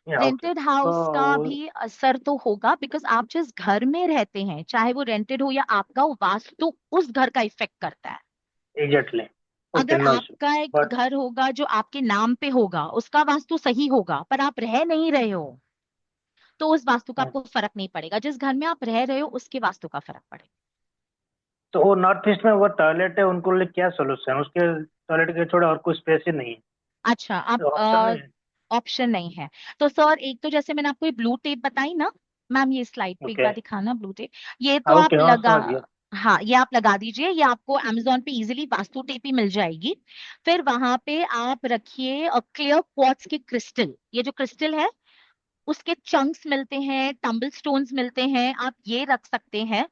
या ओके, रेंटेड हाउस का तो भी असर तो होगा, बिकॉज आप जिस घर में रहते हैं, चाहे वो रेंटेड हो या आपका, वो वास्तु उस घर का इफेक्ट करता है। एग्जैक्टली, ओके, अगर नो इशू। आपका एक बट घर होगा जो आपके नाम पे होगा, उसका वास्तु सही होगा, पर आप रह नहीं रहे हो, तो उस वास्तु का आपको फर्क नहीं पड़ेगा। जिस घर में आप रह रहे हो उसके वास्तु का फर्क पड़ेगा। तो वो नॉर्थ ईस्ट में वो टॉयलेट है, उनको लिए क्या सोल्यूशन है? उसके टॉयलेट के छोड़ा और कोई स्पेस ही नहीं है, अच्छा, आप तो ऑप्शन नहीं है। ऑप्शन नहीं है। तो सर एक तो जैसे मैंने आपको ये ब्लू टेप बताई ना, मैम ये स्लाइड पे एक ओके, बार दिखाना ब्लू टेप। ये तो ओके, आप हाँ, लगा, समझ गया। हाँ ये आप लगा दीजिए, ये आपको अमेजोन पे इजीली वास्तु टेप ही मिल जाएगी। फिर वहां पे आप रखिए क्लियर क्वार्ट्ज के क्रिस्टल। ये जो क्रिस्टल है उसके चंक्स मिलते हैं, टम्बल स्टोन्स मिलते हैं, आप ये रख सकते हैं।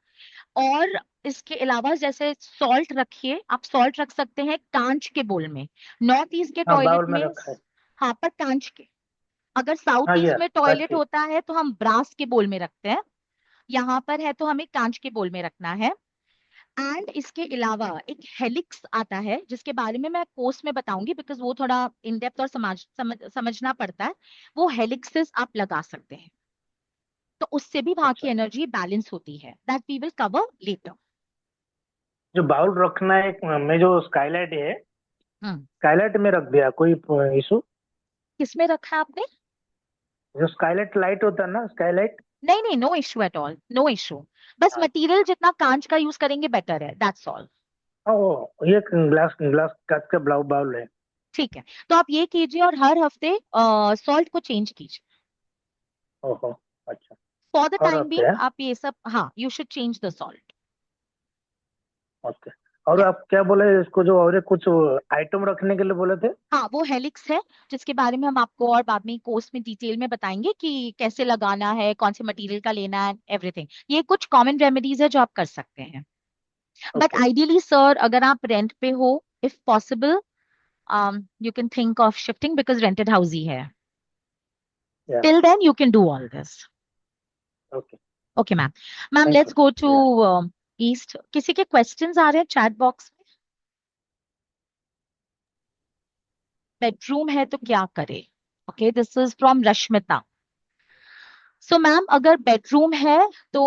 और इसके अलावा जैसे सॉल्ट रखिए, आप सॉल्ट रख सकते हैं कांच के बोल में। नॉर्थ ईस्ट के हाँ, टॉयलेट बाउल में में, रखा है। हाँ पर कांच के। अगर साउथ हाँ, ईस्ट यस, में टॉयलेट काची। होता है तो हम ब्रास के बोल में रखते हैं, यहाँ पर है तो हमें कांच के बोल में रखना है। एंड इसके अलावा एक हेलिक्स आता है जिसके बारे में मैं कोर्स में बताऊंगी, बिकॉज वो थोड़ा इन डेप्थ और समझना पड़ता है। वो हेलिक्सेस आप लगा सकते हैं, तो उससे भी वहां की अच्छा, एनर्जी बैलेंस होती है। That we will cover later. जो बाउल रखना है, मैं जो स्काईलाइट है, हम्म, स्काईलाइट में रख दिया, कोई इशू? किसमें रखा है आपने? जो स्काईलाइट लाइट होता है ना, स्काईलाइट। नहीं नहीं, no issue at all, no issue. बस मटेरियल जितना कांच का यूज करेंगे बेटर है, दैट्स ऑल। ओ, ये ग्लास ग्लास कांच का बाउल है। ठीक है, तो आप ये कीजिए और हर हफ्ते सॉल्ट को चेंज कीजिए। ओहो, अच्छा। फॉर द और टाइम हफ्ते बीइंग है। आप ये सब, हाँ you should change the salt. Okay. और आप क्या बोले इसको, जो और कुछ आइटम रखने के लिए बोले थे? हाँ वो हेलिक्स है, जिसके बारे में हम आपको और बाद में कोर्स में डिटेल में बताएंगे कि कैसे लगाना है, कौन से मटेरियल का लेना है, एवरीथिंग। ये कुछ कॉमन रेमेडीज है जो आप कर सकते हैं। But okay. आइडियली सर अगर आप रेंट पे हो, if possible, you can think of shifting because rented house ही है. Yeah. Till then, you can do all this. Okay. Okay, ma'am. Ma'am, Thank let's you. go to Yeah. East. किसी के questions आ रहे हैं chat box में? Bedroom है तो क्या करे? Okay, this is from Rashmita. So, ma'am, अगर bedroom है तो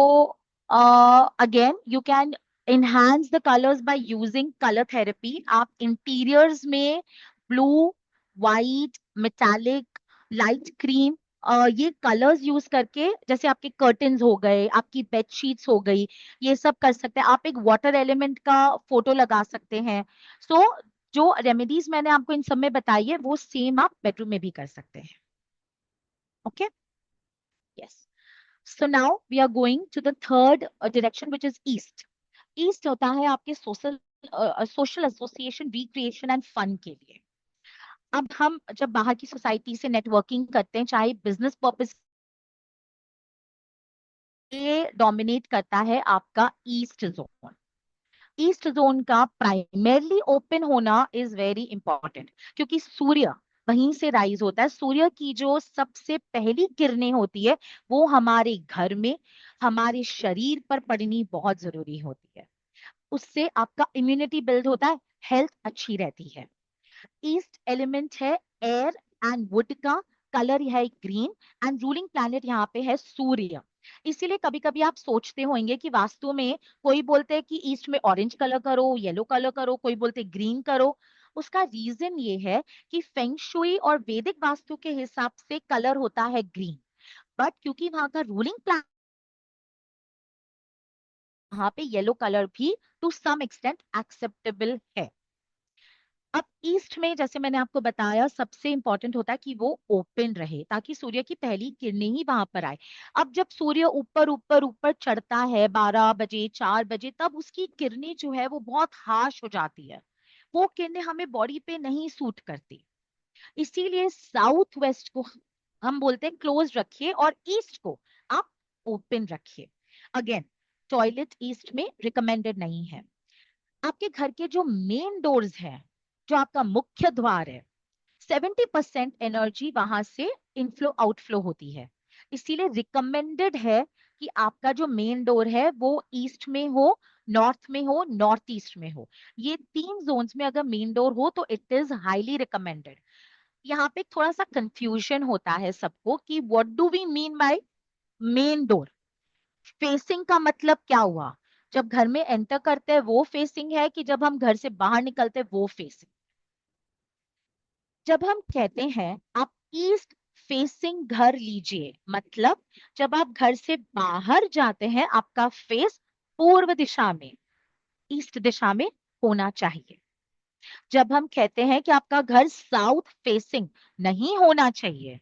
again you can enhance the colors by using color therapy. आप interiors में blue, white, metallic, light cream ये कलर्स यूज करके, जैसे आपके कर्टन्स हो गए, आपकी बेड शीट्स हो गई, ये सब कर सकते हैं. आप एक वाटर एलिमेंट का फोटो लगा सकते हैं. सो जो रेमेडीज मैंने आपको इन सब में बताई है वो सेम आप बेडरूम में भी कर सकते हैं. Okay, yes. So now we are going to the third direction, which is east. East होता है आपके social association, recreation and fun के लिए. अब हम जब बाहर की सोसाइटी से नेटवर्किंग करते हैं, चाहे बिजनेस पर्पस, ये डोमिनेट करता है आपका ईस्ट जोन. ईस्ट जोन का प्राइमरली ओपन होना इज वेरी इंपॉर्टेंट, क्योंकि सूर्य वहीं से राइज होता है. सूर्य की जो सबसे पहली किरणें होती है वो हमारे घर में, हमारे शरीर पर पड़नी बहुत जरूरी होती है. उससे आपका इम्यूनिटी बिल्ड होता है, हेल्थ अच्छी रहती है. ईस्ट एलिमेंट है एयर एंड वुड का, कलर है ग्रीन एंड रूलिंग प्लैनेट यहाँ पे है सूर्य. इसीलिए कभी कभी आप सोचते होंगे कि वास्तु में कोई बोलते हैं कि ईस्ट में ऑरेंज कलर करो, येलो कलर करो, कोई बोलते ग्रीन करो. उसका रीजन ये है कि फेंग शुई और वैदिक वास्तु के हिसाब से कलर होता है ग्रीन, बट क्योंकि वहां का रूलिंग प्लैनेट वहां पे येलो कलर भी टू सम एक्सटेंट एक्सेप्टेबल है. अब ईस्ट में जैसे मैंने आपको बताया सबसे इंपॉर्टेंट होता है कि वो ओपन रहे ताकि सूर्य की पहली किरणें ही वहां पर आए. अब जब सूर्य ऊपर ऊपर ऊपर चढ़ता है 12 बजे 4 बजे, तब उसकी किरणें जो है वो बहुत हार्श हो जाती है. वो किरणें हमें बॉडी पे नहीं सूट करती. इसीलिए साउथ वेस्ट को हम बोलते हैं क्लोज रखिए और ईस्ट को आप ओपन रखिए. अगेन, टॉयलेट ईस्ट में रिकमेंडेड नहीं है. आपके घर के जो मेन डोर्स हैं, जो आपका मुख्य द्वार है, 70% एनर्जी वहां से इनफ्लो आउटफ्लो होती है. इसीलिए रिकमेंडेड है कि आपका जो मेन डोर है वो ईस्ट में हो, नॉर्थ में हो, नॉर्थ ईस्ट में हो. ये 3 जोन्स में अगर मेन डोर हो तो इट इज हाईली रिकमेंडेड. यहाँ पे थोड़ा सा कंफ्यूजन होता है सबको कि what do we mean by main door. Facing का मतलब क्या हुआ? जब घर में एंटर करते हैं वो फेसिंग है कि जब हम घर से बाहर निकलते हैं वो फेसिंग? जब हम कहते हैं आप ईस्ट फेसिंग घर लीजिए, मतलब जब आप घर से बाहर जाते हैं आपका फेस पूर्व दिशा में, ईस्ट दिशा में होना चाहिए. जब हम कहते हैं कि आपका घर साउथ फेसिंग नहीं होना चाहिए,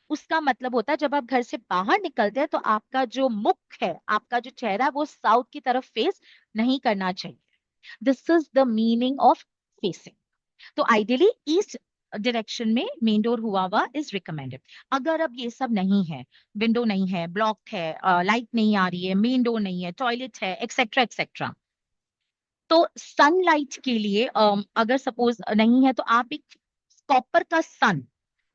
उसका मतलब होता है जब आप घर से बाहर निकलते हैं तो आपका जो मुख है, आपका जो चेहरा है वो साउथ की तरफ फेस नहीं करना चाहिए. This is the meaning of facing. तो आइडियली ईस्ट डायरेक्शन में मेन डोर हुआ हुआ इज रिकमेंडेड. अगर अब ये सब नहीं है, विंडो नहीं है, ब्लॉक्ड है, लाइट नहीं आ रही है, मेन डोर नहीं है, टॉयलेट है, एक्सेट्रा एक्सेट्रा, तो सनलाइट के लिए अगर सपोज नहीं है तो आप एक कॉपर का सन,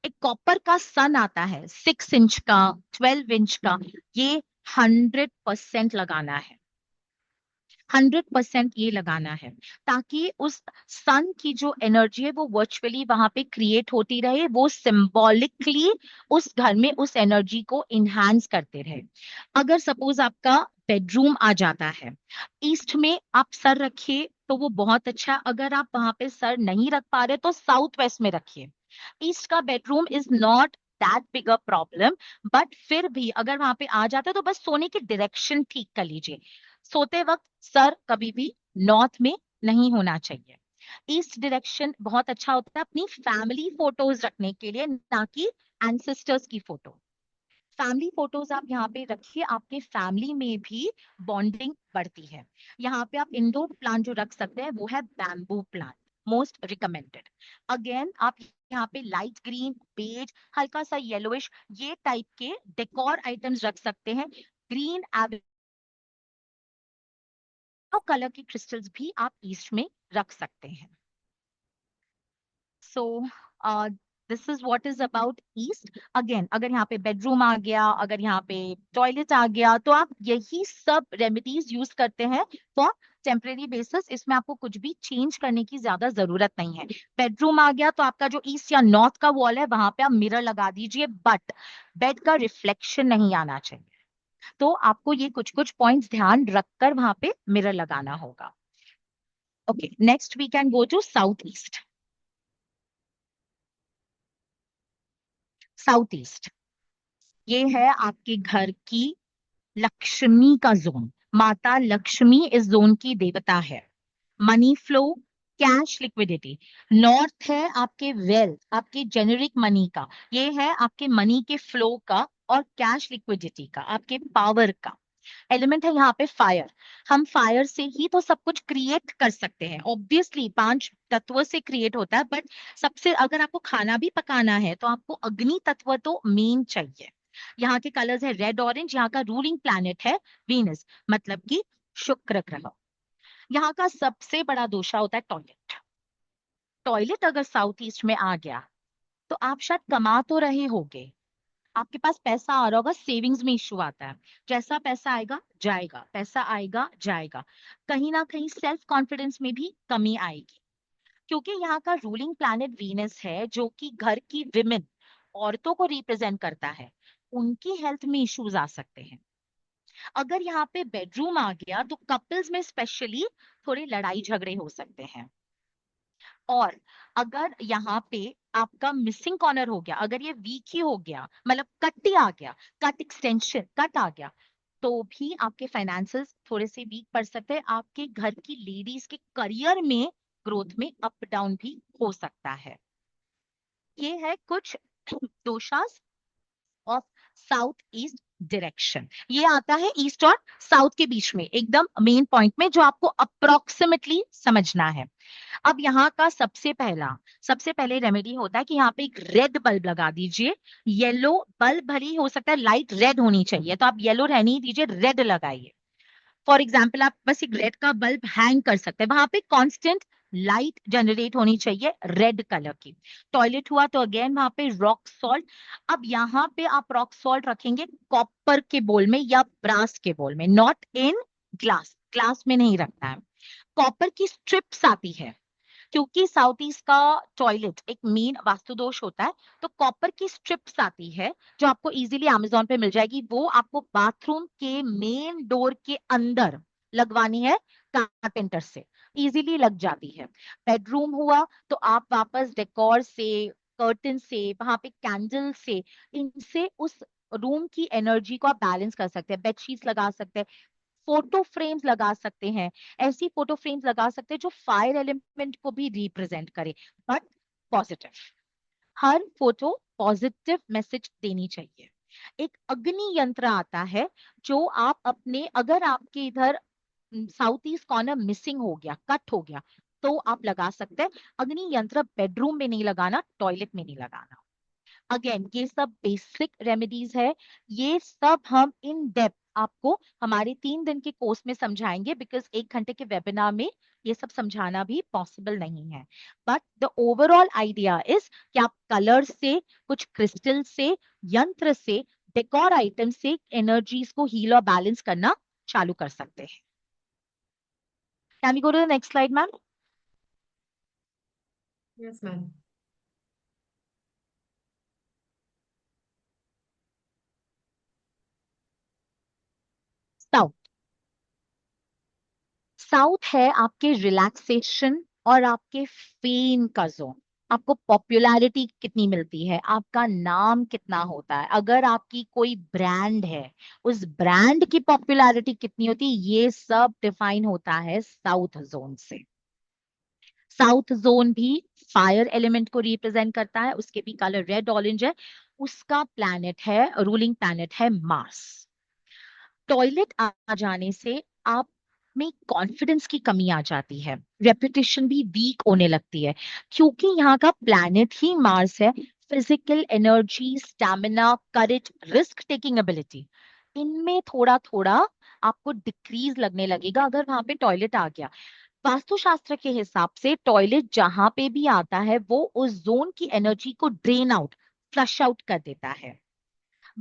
एक कॉपर का सन आता है 6 इंच का, 12 इंच का, ये 100% लगाना है. 100% ये लगाना है ताकि उस सन की जो एनर्जी है वो वर्चुअली वहां पे क्रिएट होती रहे, वो सिंबॉलिकली उस घर में उस एनर्जी को इनहांस करते रहे. अगर सपोज आपका बेडरूम आ जाता है ईस्ट में, आप सर रखिए तो वो बहुत अच्छा है. अगर आप वहां पे सर नहीं रख पा रहे तो साउथ वेस्ट में रखिए. ईस्ट का bedroom is not that big a problem, but फिर भी अगर वहां पे आ जाता है तो बस सोने की डायरेक्शन ठीक कर लीजिए. सोते वक्त सर कभी भी नॉर्थ में नहीं होना चाहिए. ईस्ट डायरेक्शन बहुत अच्छा होता है अपनी फैमिली फोटोज रखने के लिए, ना कि एंसेस्टर्स की फोटो. फैमिली फोटोज आप यहाँ पे रखिए, आपके फैमिली में भी बॉन्डिंग बढ़ती है. यहाँ पे आप इंडोर प्लांट जो रख सकते हैं वो है bamboo plant, most recommended. Again आप यहाँ पे लाइट ग्रीन, बेज, हल्का सा येलोइश, ये टाइप के डेकोर आइटम्स रख सकते हैं. ग्रीन कलर की क्रिस्टल्स भी आप ईस्ट में रख सकते हैं. सो this is what is about east. Again अगर यहाँ पे बेडरूम आ गया, अगर यहाँ पे टॉयलेट आ गया, तो आप यही सब रेमेडीज यूज करते हैं फॉर टेम्परेरी बेसिस। इसमें आपको कुछ भी चेंज करने की ज्यादा जरूरत नहीं है। बेडरूम आ गया तो आपका जो ईस्ट या नॉर्थ का वॉल है वहां पे आप मिरर लगा दीजिए, बट बेड का रिफ्लेक्शन नहीं आना चाहिए। तो आपको ये कुछ कुछ पॉइंट्स ध्यान रखकर वहां पे मिरर लगाना होगा। Okay, next we can go to south east. South east ये है आपके घर की लक्ष्मी का जोन। माता लक्ष्मी इस जोन की देवता है। Money flow, cash liquidity. North है आपके वेल्थ, आपके जेनेरिक मनी का। ये है आपके मनी के फ्लो का और कैश लिक्विडिटी का, आपके पावर का। एलिमेंट है यहाँ पे फायर। हम फायर से ही तो सब कुछ क्रिएट कर सकते हैं। ऑब्वियसली 5 तत्व से क्रिएट होता है, बट सबसे अगर आपको खाना भी पकाना है तो आपको अग्नि तत्व तो मेन चाहिए। यहाँ के कलर्स है रेड ऑरेंज। यहाँ का रूलिंग प्लैनेट है वीनस, मतलब कि शुक्र ग्रह। यहाँ का सबसे बड़ा दोषा होता है टॉयलेट। टॉयलेट अगर साउथ ईस्ट में आ गया तो आप शायद कमा तो रहे होगे, आपके पास पैसा आ रहा होगा, सेविंग्स में इश्यू आता है। जैसा पैसा आएगा जाएगा, पैसा आएगा जाएगा, कहीं ना कहीं सेल्फ कॉन्फिडेंस में भी कमी आएगी। क्योंकि यहाँ का रूलिंग प्लैनेट वीनस है जो कि घर की विमेन, औरतों को रिप्रेजेंट करता है। उनकी हेल्थ में इश्यूज आ सकते हैं। अगर यहाँ पे बेडरूम आ गया तो कपल्स में स्पेशली थोड़े लड़ाई झगड़े हो सकते हैं। और अगर यहाँ पे आपका मिसिंग कॉर्नर हो गया, अगर ये वीक ही हो गया, मतलब कट ही आ गया, कट एक्सटेंशन कट आ गया, तो भी आपके फाइनेंसेस थोड़े से वीक पड़ सकते हैं। आपके घर की लेडीज के करियर में ग्रोथ में अप डाउन भी हो सकता है। ये है कुछ दोषास ऑफ साउथ ईस्ट डायरेक्शन। ये आता है ईस्ट और साउथ के बीच में एकदम मेन पॉइंट में, जो आपको अप्रोक्सीमेटली समझना है। अब यहाँ का सबसे पहले रेमेडी होता है कि यहाँ पे एक रेड बल्ब लगा दीजिए। येलो बल्ब भली हो सकता है, लाइट रेड होनी चाहिए, तो आप येलो रहने ही दीजिए, रेड लगाइए। फॉर एग्जाम्पल आप बस एक रेड का बल्ब हैंग कर सकते हैं, वहां पे कांस्टेंट लाइट जनरेट होनी चाहिए रेड कलर की। टॉयलेट हुआ तो अगेन वहां पे रॉक सॉल्ट। अब यहाँ पे आप रॉक सॉल्ट रखेंगे कॉपर के बोल में या ब्रास के बोल में, नॉट इन ग्लास। ग्लास में नहीं रखना है। कॉपर की स्ट्रिप्स आती है, क्योंकि साउथ ईस्ट का टॉयलेट एक मेन वास्तु दोष होता है, तो कॉपर की स्ट्रिप्स आती है जो आपको इजीली अमेजोन पे मिल जाएगी। वो आपको बाथरूम के मेन डोर के अंदर लगवानी है, कारपेंटर से इजीली लग जाती है। बेडरूम हुआ तो आप वापस डेकोर से, कर्टन से, वहां पे कैंडल से, इनसे उस रूम की एनर्जी को आप बैलेंस कर सकते हैं। बेडशीट्स लगा सकते हैं, फोटो फ्रेम्स लगा सकते हैं। ऐसी फोटो फ्रेम्स लगा सकते हैं जो फायर एलिमेंट को भी रिप्रेजेंट करे, but positive. Her photo positive message देनी चाहिए। एक अग्नि यंत्र आता है जो आप अपने, अगर आपके इधर साउथ ईस्ट कॉर्नर मिसिंग हो गया, कट हो गया, तो आप लगा सकते हैं। अग्नि यंत्र बेडरूम में नहीं लगाना, टॉयलेट में नहीं लगाना। अगेन ये सब बेसिक रेमेडीज है। ये सब हम इन डेप्थ आपको हमारे 3 दिन के कोर्स में समझाएंगे, बिकॉज 1 घंटे के वेबिनार में ये सब समझाना भी पॉसिबल नहीं है। But the overall idea is कि आप कलर से, कुछ क्रिस्टल से, यंत्र से, डेकोर आइटम से एनर्जीज को हील और बैलेंस करना चालू कर सकते हैं। Can we go to the next slide ma'am? Yes ma'am. South. South है आपके रिलैक्सेशन और आपके फेम का जोन। आपको पॉपुलैरिटी कितनी मिलती है, आपका नाम कितना होता है, अगर आपकी कोई ब्रांड है उस ब्रांड की पॉपुलैरिटी कितनी होती है, ये सब डिफाइन होता है साउथ जोन से। साउथ जोन भी फायर एलिमेंट को रिप्रेजेंट करता है, उसके भी कलर रेड ऑरेंज है। उसका प्लैनेट है, रूलिंग प्लैनेट है मार्स। टॉयलेट आ जाने से आप में कॉन्फिडेंस की कमी आ जाती है, रेपुटेशन भी वीक होने लगती है, क्योंकि यहाँ का प्लैनेट ही मार्स है। फिजिकल एनर्जी, स्टैमिना, करेज, रिस्क टेकिंग एबिलिटी, इनमें थोड़ा थोड़ा आपको डिक्रीज लगने लगेगा अगर वहां पे टॉयलेट आ गया। वास्तुशास्त्र के हिसाब से टॉयलेट जहां पे भी आता है वो उस जोन की एनर्जी को ड्रेन आउट, फ्लश आउट कर देता है।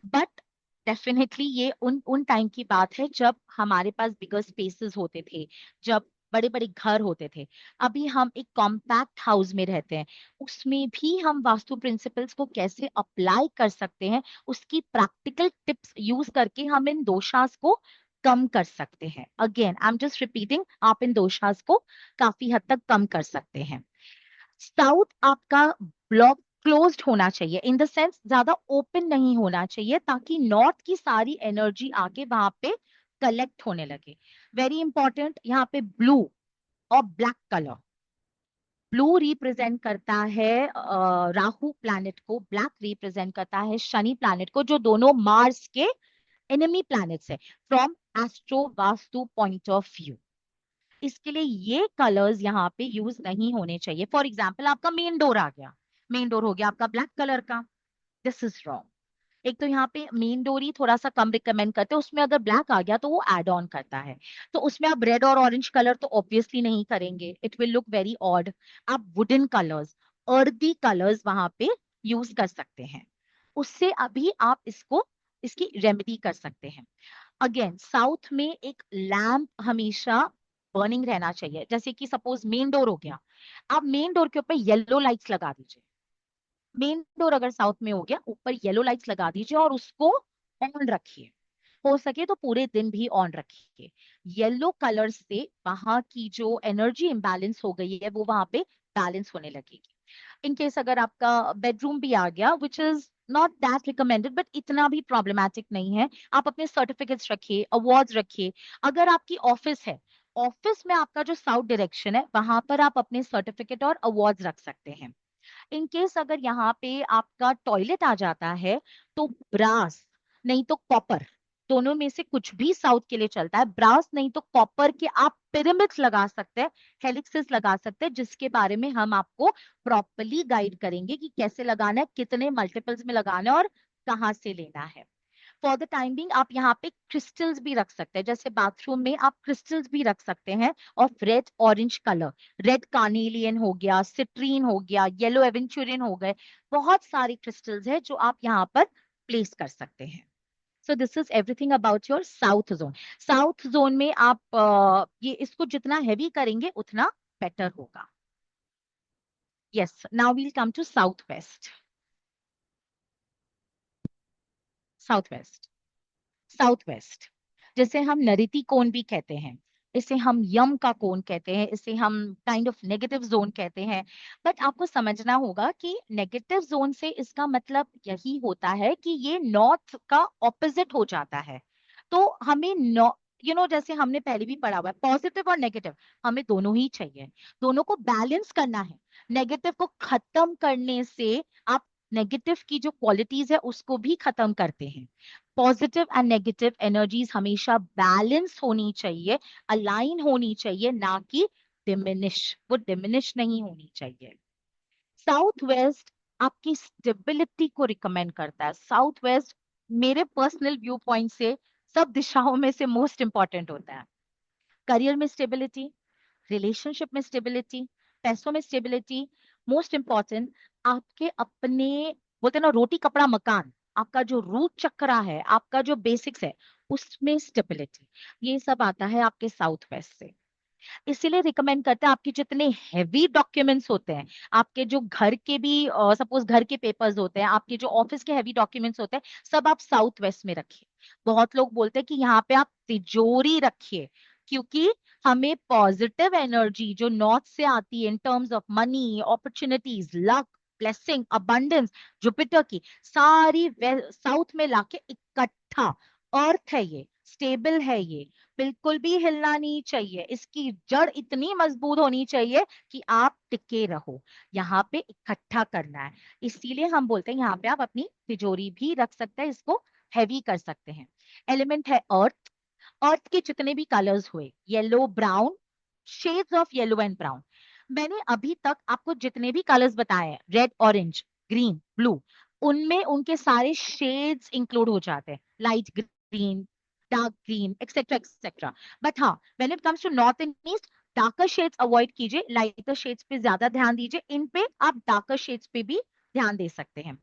बट डेफिनेटली ये उन टाइम की बात है जब हमारे पास बिगर स्पेसेस होते थे, जब बड़े बड़े घर होते थे। अभी हम एक कॉम्पैक्ट हाउस में रहते हैं, उसमें भी हम वास्तु प्रिंसिपल्स को कैसे अप्लाई कर सकते हैं, उसकी प्रैक्टिकल टिप्स यूज करके हम इन दोषास को कम कर सकते हैं। Again I am just repeating, आप इन दोषास को काफी हद तक कम कर सकते हैं। साउथ आपका ब्लॉक क्लोज्ड होना चाहिए, इन द सेंस ज्यादा ओपन नहीं होना चाहिए, ताकि नॉर्थ की सारी एनर्जी आके वहां पे कलेक्ट होने लगे। वेरी इंपॉर्टेंट, यहाँ पे ब्लू और ब्लैक कलर, ब्लू रिप्रेजेंट करता है राहु प्लैनेट को, ब्लैक रिप्रेजेंट करता है शनि प्लैनेट को, जो दोनों मार्स के एनिमी प्लैनेट्स है from astro vastu point of view. इसके लिए ये कलर्स यहाँ पे यूज नहीं होने चाहिए। फॉर एग्जाम्पल, आपका मेन डोर आ गया, मेन डोर हो गया आपका ब्लैक कलर का, दिस इज रॉन्ग। एक तो यहाँ पे मेन डोर ही थोड़ा सा कम रिकमेंड करते हैं, उसमें अगर ब्लैक आ गया तो वो एड ऑन करता है, तो उसमें आप रेड और ऑरेंज कलर तो ऑब्वियसली नहीं करेंगे, it will look very odd. आप वुडन कलर्स, अर्दी कलर्स वहां पे यूज कर सकते हैं, उससे अभी आप इसकी रेमेडी कर सकते हैं। अगेन साउथ में एक लैम्प हमेशा बर्निंग रहना चाहिए। जैसे कि सपोज मेन डोर हो गया, आप मेन डोर के ऊपर येलो लाइट्स लगा दीजिए। मेन डोर अगर साउथ में हो गया, ऊपर येलो लाइट्स लगा दीजिए और उसको ऑन रखिए, हो सके तो पूरे दिन भी ऑन रखिए। येलो कलर से वहां की जो एनर्जी इम्बैलेंस हो गई है वो वहां पे बैलेंस होने लगेगी। इन केस अगर आपका बेडरूम भी आ गया, which is not that recommended but इतना भी प्रॉब्लमैटिक नहीं है, आप अपने सर्टिफिकेट्स रखिए, अवार्ड्स रखिए। अगर आपकी ऑफिस है, ऑफिस में आपका जो साउथ डायरेक्शन है वहां पर आप अपने सर्टिफिकेट और अवार्ड्स रख सकते हैं। इन केस अगर यहाँ पे आपका टॉयलेट आ जाता है, तो ब्रास नहीं तो कॉपर, दोनों में से कुछ भी साउथ के लिए चलता है। ब्रास नहीं तो कॉपर के आप पिरामिड्स लगा सकते हैं, हेलिक्सेस लगा सकते हैं, जिसके बारे में हम आपको प्रॉपरली गाइड करेंगे कि कैसे लगाना है, कितने मल्टीपल्स में लगाना है और कहाँ से लेना है। फॉर द टाइम बिंग आप यहाँ पे क्रिस्टल्स भी रख सकते हैं, जैसे बाथरूम में आप क्रिस्टल्स भी रख सकते हैं of red orange colour. Red carnelian हो गया, सिट्रीन हो गया, येलो एवेंचुरियन हो गए, बहुत सारे क्रिस्टल्स है जो आप यहाँ पर प्लेस कर सकते हैं। सो this is everything about your south zone. South zone में आप ये इसको जितना हैवी करेंगे उतना बेटर होगा। Yes, now we'll come to south west. South west, south west जिसे हम नरीति कोण भी कहते हैं, इसे हम यम का कोण कहते हैं, इसे हम काइंड ऑफ नेगेटिव जोन कहते हैं। बट आपको समझना होगा कि नेगेटिव जोन से इसका मतलब यही होता है कि ये नॉर्थ का ऑपोजिट हो जाता है। तो हमें जैसे हमने पहले भी पढ़ा हुआ है, पॉजिटिव और नेगेटिव हमें दोनों ही चाहिए, दोनों को बैलेंस करना है। नेगेटिव को खत्म करने से आप नेगेटिव की जो क्वालिटीज है उसको भी खत्म करते हैं। पॉजिटिव एंड नेगेटिव एनर्जीज हमेशा बैलेंस होनी चाहिए, अलाइन होनी चाहिए, ना कि डिमिनिश, वो डिमिनिश नहीं होनी चाहिए। साउथ वेस्ट आपकी स्टेबिलिटी को रिकमेंड करता है। साउथ वेस्ट मेरे पर्सनल व्यू पॉइंट से सब दिशाओं में से मोस्ट इंपॉर्टेंट होता है। करियर में स्टेबिलिटी, रिलेशनशिप में स्टेबिलिटी, पैसों में स्टेबिलिटी, मोस्ट इंपॉर्टेंट आपके अपने, बोलते हैं ना रोटी कपड़ा मकान, आपका जो रूट चक्रा है, आपका जो बेसिक्स है उसमें स्टेबिलिटी, ये सब आता है आपके साउथ वेस्ट से। इसीलिए रिकमेंड करते हैं आपके जितने हैवी डॉक्यूमेंट्स होते हैं, आपके जो घर के भी सपोज घर के पेपर्स होते हैं, आपके जो ऑफिस के हैवी डॉक्यूमेंट्स होते हैं, सब आप साउथ वेस्ट में रखिए। बहुत लोग बोलते हैं कि यहाँ पे आप तिजोरी रखिए, क्योंकि हमें पॉजिटिव एनर्जी जो नॉर्थ से आती है in terms of money, opportunities, luck, blessing, abundance, Jupiter की सारी साउथ में लाके इकट्ठा, अर्थ है ये, स्टेबल है ये, बिल्कुल भी हिलना नहीं चाहिए, इसकी जड़ इतनी मजबूत होनी चाहिए कि आप टिके रहो, यहाँ पे इकट्ठा करना है। इसीलिए हम बोलते हैं यहाँ पे आप अपनी तिजोरी भी रख सकते हैं, इसको हैवी कर सकते हैं। एलिमेंट है अर्थ, अर्थ के जितने भी कलर्स हुए, yellow, brown, shades of yellow and brown, मैंने अभी तक आपको जितने भी कलर्स बताए हैं, रेड, ऑरेंज, ग्रीन, ब्लू, उनमें उनके सारे शेड्स इंक्लूड हो जाते हैं, light green, dark green, etcetera etcetera. But हाँ, when it comes to north and east, darker shades avoid कीजिए, लाइटर शेड्स पे ज्यादा ध्यान दीजिए। इन पे आप डार्कर शेड्स पे भी ध्यान दे सकते हैं।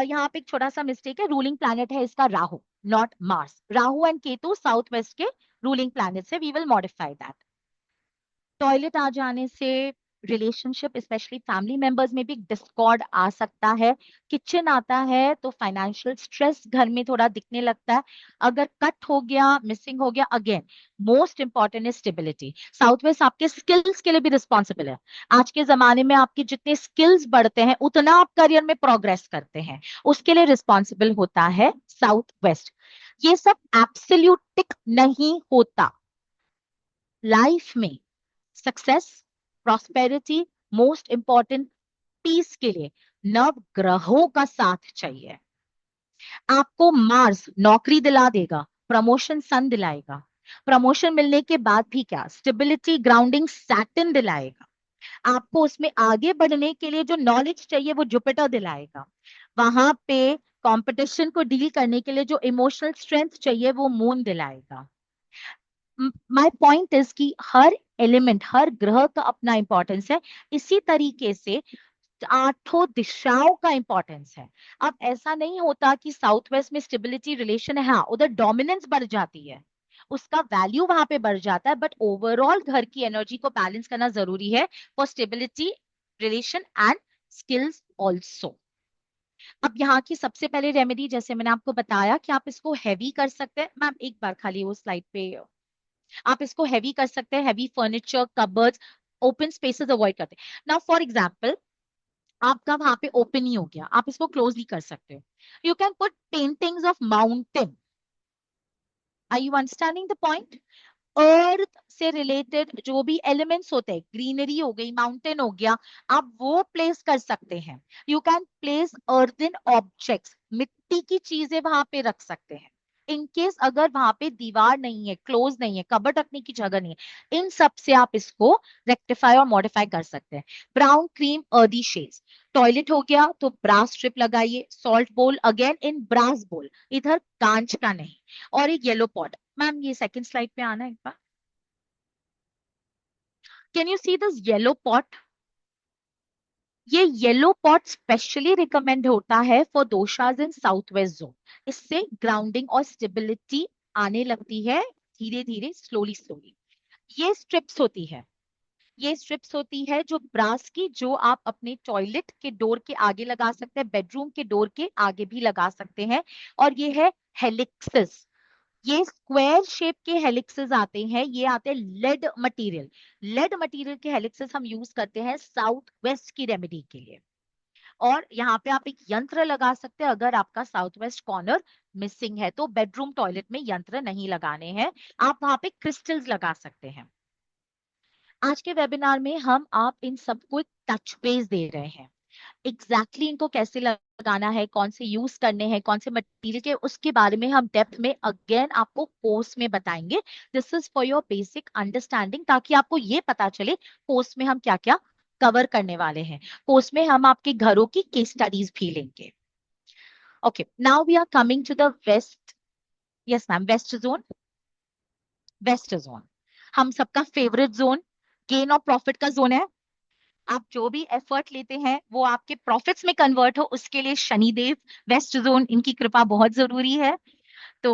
यहाँ पे एक छोटा सा मिस्टेक है, रूलिंग प्लैनेट है इसका Rahu, not Mars. Rahu and Ketu south west के रूलिंग प्लैनेट से, we will modify that. Toilet आ जाने से रिलेशनशिप स्पेशली फैमिली मेंबर्स में भी डिस्कॉर्ड आ सकता है। किचन आता है तो फाइनेंशियल स्ट्रेस घर में थोड़ा दिखने लगता है। अगर कट हो गया, मिसिंग हो गया, again most important is stability. South west आपके स्किल्स के लिए भी रिस्पॉन्सिबल है। आज के जमाने में आपके जितने स्किल्स बढ़ते हैं उतना आप करियर में प्रोग्रेस करते हैं, उसके लिए रिस्पॉन्सिबल होता है साउथ वेस्ट। ये सब एब्सोल्यूट टिक नहीं होता। लाइफ में success, prosperity, most important peace के लिए नव ग्रहों का साथ चाहिए। आपको मार्स नौकरी दिला देगा, प्रमोशन सन दिलाएगा, प्रमोशन मिलने के बाद भी क्या स्टेबिलिटी ग्राउंडिंग सैटर्न दिलाएगा। आपको उसमें आगे बढ़ने के लिए जो नॉलेज चाहिए वो जुपिटर दिलाएगा। वहां पे कंपटीशन को डील करने के लिए जो इमोशनल स्ट्रेंथ चाहिए वो मून दिलाएगा। माय पॉइंट इज कि हर एलिमेंट, हर ग्रह का अपना इंपॉर्टेंस है। इसी तरीके से आठों दिशाओं का इंपॉर्टेंस है। अब ऐसा नहीं होता कि साउथ वेस्ट में स्टेबिलिटी रिलेशन है, हाँ उधर डोमिनेंस बढ़ जाती है, उसका वैल्यू वहां पे बढ़ जाता है, बट ओवरऑल घर की एनर्जी को बैलेंस करना जरूरी है for stability relation and skills also. अब यहाँ की सबसे पहले रेमेडी, जैसे मैंने आपको बताया कि आप इसको हैवी कर सकते हैं। मैम एक बार खाली वो स्लाइड पे, आप इसको हैवी कर सकते हैं, heavy furniture, cupboards, open spaces avoid करते हैं। नाउ फॉर एग्जांपल, आपका वहां पे ओपन ही हो गया, आप इसको क्लोज भी कर सकते हो। You can put paintings of mountain. Are you understanding the point? Earth से रिलेटेड जो भी एलिमेंट्स होते हैं, ग्रीनरी हो गई, माउंटेन हो गया, आप वो प्लेस कर सकते हैं। You can place earthen objects, मिट्टी की चीजें वहां पे रख सकते हैं। इनकेस अगर वहां पे दीवार नहीं है, क्लोज नहीं है, कबर्ड रखने की जगह नहीं है, इन सब से आप इसको रेक्टिफाई और मॉडिफाई कर सकते हैं। Brown cream earthy shades. Toilet हो गया तो ब्रास स्ट्रिप लगाइए। Salt bowl again in brass bowl, इधर कांच का नहीं। और एक येलो पॉट। मैम ये सेकंड स्लाइड पे आना एक बार। Can you see this yellow pot? ये येलो पॉट स्पेशली रिकमेंड होता है for doshas in south west zone. इससे ग्राउंडिंग और स्टेबिलिटी आने लगती है धीरे धीरे, स्लोली स्लोली। ये स्ट्रिप्स होती है, ये स्ट्रिप्स होती है जो ब्रास की, जो आप अपने टॉयलेट के डोर के आगे लगा सकते हैं, बेडरूम के डोर के आगे भी लगा सकते हैं। और ये है हेलिक्सिस। ये स्क्वायर शेप के हेलिक्सेस आते हैं, ये आते हैं लेड मटेरियल। लेड मटेरियल के हेलिक्सेस हम यूज करते हैं साउथ वेस्ट की रेमेडी के लिए। और यहाँ पे आप एक यंत्र लगा सकते हैं अगर आपका साउथ वेस्ट कॉर्नर मिसिंग है तो। बेडरूम टॉयलेट में यंत्र नहीं लगाने हैं, आप वहां पे क्रिस्टल्स लगा सकते हैं। आज के वेबिनार में हम आप इन सबको एक टच बेस दे रहे हैं। एग्जैक्टली इनको कैसे लगाना है, कौन से यूज करने हैं, कौन से मटेरियल के, उसके बारे में हम डेप्थ में अगेन आपको कोर्स में बताएंगे। This is for your basic understanding, ताकि आपको ये पता चले कोर्स में हम क्या क्या कवर करने वाले हैं। कोर्स में हम आपके घरों की केस स्टडीज भी लेंगे। Okay, now we are coming to the west. Yes ma'am, west zone. West zone हम सबका फेवरेट जोन, गेन और प्रॉफिट का जोन है। आप जो भी एफर्ट लेते हैं वो आपके प्रॉफिट्स में कन्वर्ट हो, उसके लिए शनिदेव, वेस्ट जोन, इनकी कृपा बहुत जरूरी है। तो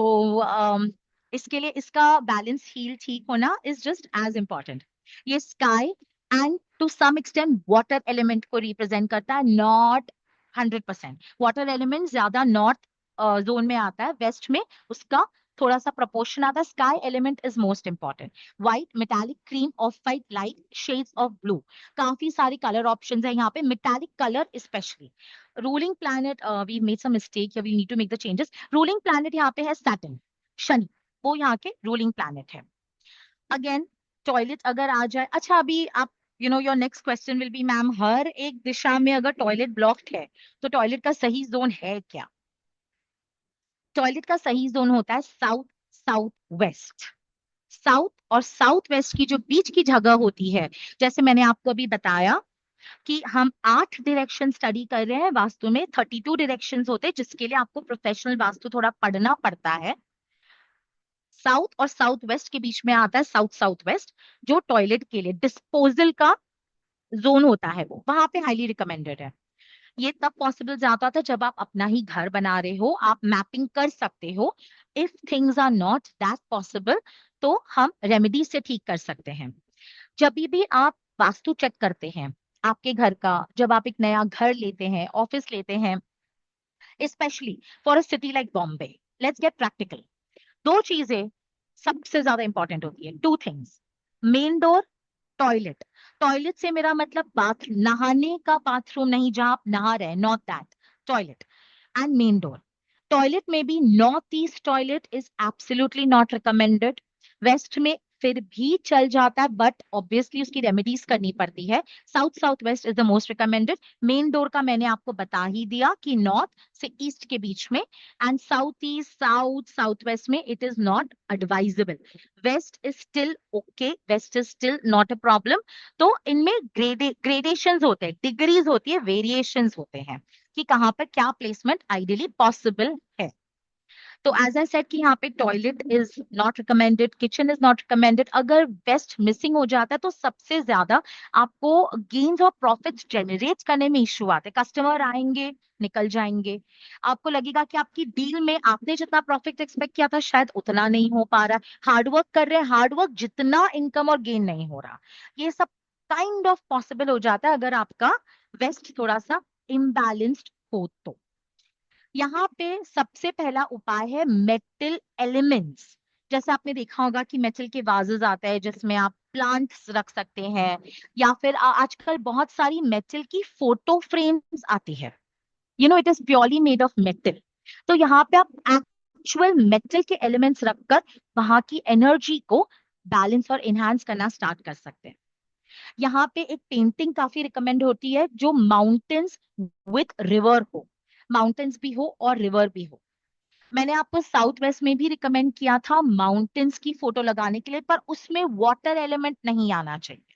इसके लिए इसका बैलेंस हील ठीक होना इज जस्ट एज इम्पोर्टेंट। ये sky and to some extent water element को रिप्रेजेंट करता है, नॉट 100%। वाटर एलिमेंट ज्यादा नॉर्थ जोन में आता है, वेस्ट में उसका थोड़ा सा प्रपोर्शन आता है। Sky element is most important. White, metallic, cream, off white, light shades of blue, काफी सारे कलर ऑप्शंस है यहाँ पे। Metallic colour specially. Ruling planet, we made some mistake, we need to make the changes. Ruling planet यहाँ पे है Saturn, Shani, वो यहाँ के रूलिंग प्लैनेट है। अगेन टॉयलेट अगर आ जाए, अच्छा अभी आप your next question will be ma'am, हर एक दिशा में अगर टॉयलेट ब्लॉक्ड है तो टॉयलेट का सही जोन है क्या? टॉयलेट का सही जोन होता है साउथ साउथ वेस्ट। साउथ और साउथ वेस्ट की जो बीच की जगह होती है, जैसे मैंने आपको अभी बताया कि हम 8 डायरेक्शन स्टडी कर रहे हैं, वास्तु में 32 डायरेक्शंस होते हैं, जिसके लिए आपको प्रोफेशनल वास्तु थोड़ा पढ़ना पड़ता है। साउथ और साउथ वेस्ट के बीच में आता है साउथ साउथ वेस्ट, जो टॉयलेट के लिए डिस्पोजल का जोन होता है, वो वहां पे हाईली रिकमेंडेड है। ये तब पॉसिबल जाता था जब आप अपना ही घर बना रहे हो, आप मैपिंग कर सकते हो। If things are not that possible, तो हम रेमेडी से ठीक कर सकते हैं। जब भी आप वास्तु चेक करते हैं आपके घर का, जब आप एक नया घर लेते हैं, ऑफिस लेते हैं, specially for a city like Bombay, let's get practical. दो चीजें सबसे ज्यादा इंपॉर्टेंट होती है, two things. Main door, toilet. Toilet से मेरा मतलब बाथ नहाने का बाथरूम नहीं जहां आप नहा रहे हैं, not that, toilet and main door. Toilet में भी north east toilet is absolutely not recommended. West में फिर भी चल जाता है, बट ऑब्वियसली उसकी रेमेडीज करनी पड़ती है। South south waste is the most recommended. Main door का मैंने आपको बता ही दिया कि नॉर्थ से ईस्ट के बीच में, and south east, south south west में it is not advisable. West is still okay, west is still not a problem. तो इनमें ग्रेडेशंस होते हैं, डिग्रीज होती है, वेरिएशंस होते हैं कि कहाँ पर क्या प्लेसमेंट आइडियली पॉसिबल है। तो एज आई सेड कि यहाँ पे toilet is not recommended, kitchen is not recommended. अगर वेस्ट मिसिंग हो जाता है तो सबसे ज्यादा आपको गेन्स और प्रॉफिट्स जनरेट करने में इश्यू आते हैं। कस्टमर आएंगे, निकल जाएंगे, आपको लगेगा कि आपकी डील में आपने जितना प्रॉफिट एक्सपेक्ट किया था शायद उतना नहीं हो पा रहा। हार्डवर्क कर रहे हैं, हार्डवर्क जितना इनकम और गेन नहीं हो रहा। ये सब काइंड ऑफ पॉसिबल हो जाता है अगर आपका वेस्ट थोड़ा सा इम्बैलेंस्ड हो तो। यहाँ पे सबसे पहला उपाय है मेटल एलिमेंट्स। जैसे आपने देखा होगा कि मेटल के वाजेस आते हैं जिसमें आप प्लांट्स रख सकते हैं, या फिर आजकल बहुत सारी मेटल की फोटो फ्रेम्स आती है, it is purely made of metal. तो यहाँ पे आप एक्चुअल मेटल के एलिमेंट्स रखकर वहां की एनर्जी को बैलेंस और इनहांस करना स्टार्ट कर सकते हैं। यहाँ पे एक पेंटिंग काफी रिकमेंड होती है जो माउंटेन्स विथ रिवर हो, माउंटेन्स भी हो और रिवर भी हो। मैंने आपको साउथ वेस्ट में भी रिकमेंड किया था माउंटेन्स की फोटो लगाने के लिए, पर उसमें वाटर एलिमेंट नहीं आना चाहिए।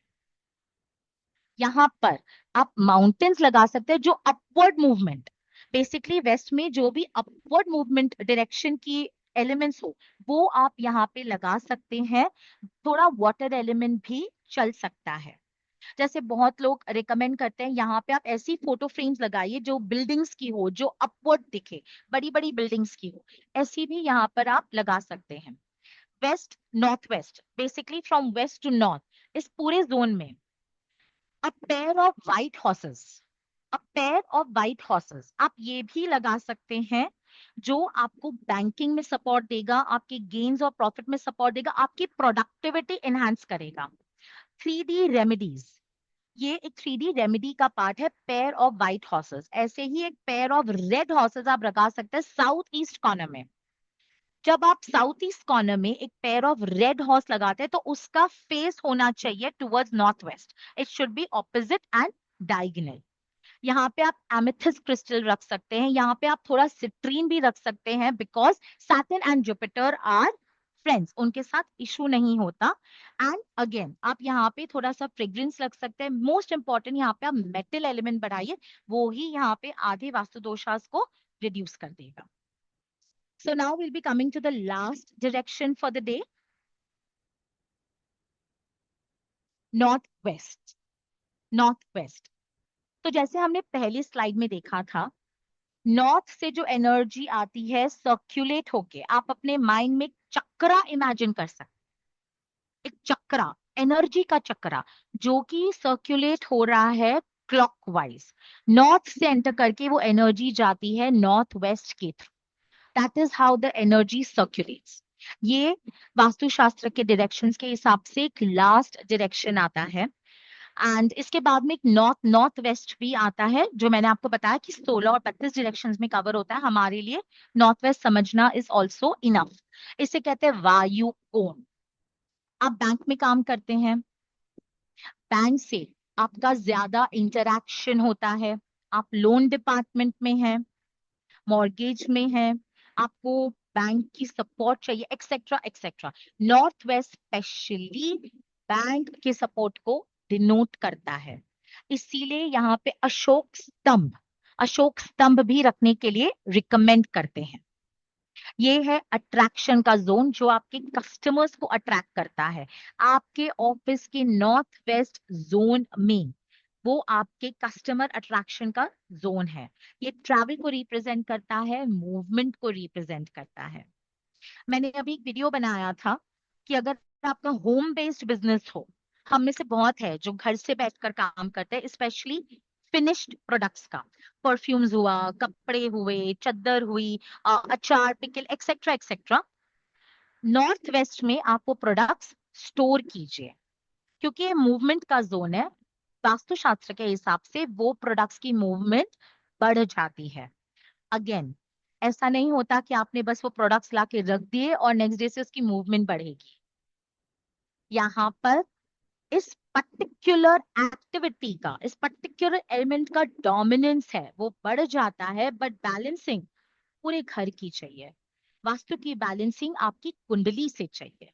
यहाँ पर आप माउंटेन्स लगा सकते हैं जो अपवर्ड मूवमेंट, बेसिकली वेस्ट में जो भी अपवर्ड मूवमेंट डायरेक्शन की एलिमेंट्स हो वो आप यहाँ पे लगा सकते हैं। थोड़ा वाटर एलिमेंट भी चल सकता है। जैसे बहुत लोग रिकमेंड करते हैं यहाँ पे आप ऐसी फोटो फ्रेम्स लगाइए जो बिल्डिंग्स की हो, जो अपवर्ड दिखे, बड़ी बड़ी बिल्डिंग्स की हो, ऐसी भी यहाँ पर आप लगा सकते हैं। West north west, basically from west to north, इस पूरे जोन में a pair of white horses, a pair of white horses आप ये भी लगा सकते हैं, जो आपको बैंकिंग में सपोर्ट देगा, आपके गेन्स और प्रॉफिट में सपोर्ट देगा, आपकी प्रोडक्टिविटी एनहांस करेगा। 3D रेमेडीज, ये एक 3D रेमेडी का पार्ट है, पेयर ऑफ व्हाइट हॉर्सेस। ऐसे ही एक पेयर ऑफ रेड हॉर्सेस आप लगा सकते हैं साउथ ईस्ट कॉर्नर में। जब आप साउथ ईस्ट कॉर्नर में एक पेयर ऑफ रेड हॉर्स लगाते हैं तो उसका फेस होना चाहिए towards north west, it should B opposite and diagonal. यहाँ पे आप एमेथिस्ट क्रिस्टल रख सकते हैं, यहाँ पे आप थोड़ा सिट्रीन भी रख सकते हैं, because Saturn and Jupiter are friends, उनके साथ इशू नहीं होता। एंड अगेन आप यहाँ पे थोड़ा सा फ्रेग्रेंस रख सकते हैं। मोस्ट इंपॉर्टेंट यहाँ पे आप मेटल एलिमेंट बढ़ाइए, वो ही यहाँ पे आधे वास्तु दोषास को रिड्यूस कर देगा। So now we'll be coming to the last direction for the day. Northwest. Northwest. तो जैसे हमने पहली स्लाइड में देखा था, नॉर्थ से जो एनर्जी आती है सर्क्यूलेट होके, आप अपने माइंड में चक्रा इमेजिन कर सकते हैं, एक चक्रा, एनर्जी का चक्रा जो कि सर्क्यूलेट हो रहा है क्लॉकवाइज। नॉर्थ से एंटर करके वो एनर्जी जाती है नॉर्थ वेस्ट के थ्रू। That is how the energy circulates. ये वास्तुशास्त्र के डायरेक्शंस के हिसाब से एक लास्ट डायरेक्शन आता है। एंड इसके बाद में एक नॉर्थ नॉर्थ वेस्ट भी आता है, जो मैंने आपको बताया कि 16 और 32 डायरेक्शंस में कवर होता है। हमारे लिए नॉर्थ वेस्ट समझना इज ऑल्सो इनफ। इसे कहते हैं वायु कोण। आप बैंक में काम करते हैं, बैंक से आपका ज्यादा इंटरैक्शन होता है, आप लोन डिपार्टमेंट में हैं, मॉर्गेज में है, आपको बैंक की सपोर्ट चाहिए, etcetera etcetera. North west specially bank के सपोर्ट को डिनोट करता है, इसीलिए यहाँ पे अशोक स्तंभ भी रखने के लिए रिकमेंड करते हैं। ये है अट्रैक्शन का जोन जो आपके कस्टमर्स को अट्रैक्ट करता है। आपके ऑफिस के नॉर्थ वेस्ट जोन में वो आपके कस्टमर अट्रैक्शन का जोन है। ये ट्रैवल को रिप्रेजेंट करता है, मूवमेंट को रिप्रेजेंट करता है। मैंने अभी एक वीडियो बनाया था कि अगर आपका होम बेस्ड बिजनेस हो, हम में से बहुत है जो घर से बैठकर काम करते हैं, स्पेशली फिनिश्ड प्रोडक्ट्स का, परफ्यूम्स हुआ, कपड़े हुए, चादर हुई, अचार, pickle, etcetera etcetera. North west में आप वो प्रोडक्ट्स स्टोर कीजिए, क्योंकि ये मूवमेंट का जोन है। वास्तुशास्त्र के हिसाब से वो प्रोडक्ट्स की मूवमेंट बढ़ जाती है। अगेन, ऐसा नहीं होता कि आपने बस वो प्रोडक्ट्स ला के रख दिए और नेक्स्ट डे से उसकी मूवमेंट बढ़ेगी। यहाँ पर इस पर्टिकुलर एक्टिविटी का, इस पर्टिकुलर एलिमेंट का डोमिनेंस है, वो बढ़ जाता है, बट बैलेंसिंग पूरे घर की चाहिए। वास्तु की बैलेंसिंग आपकी कुंडली से चाहिए।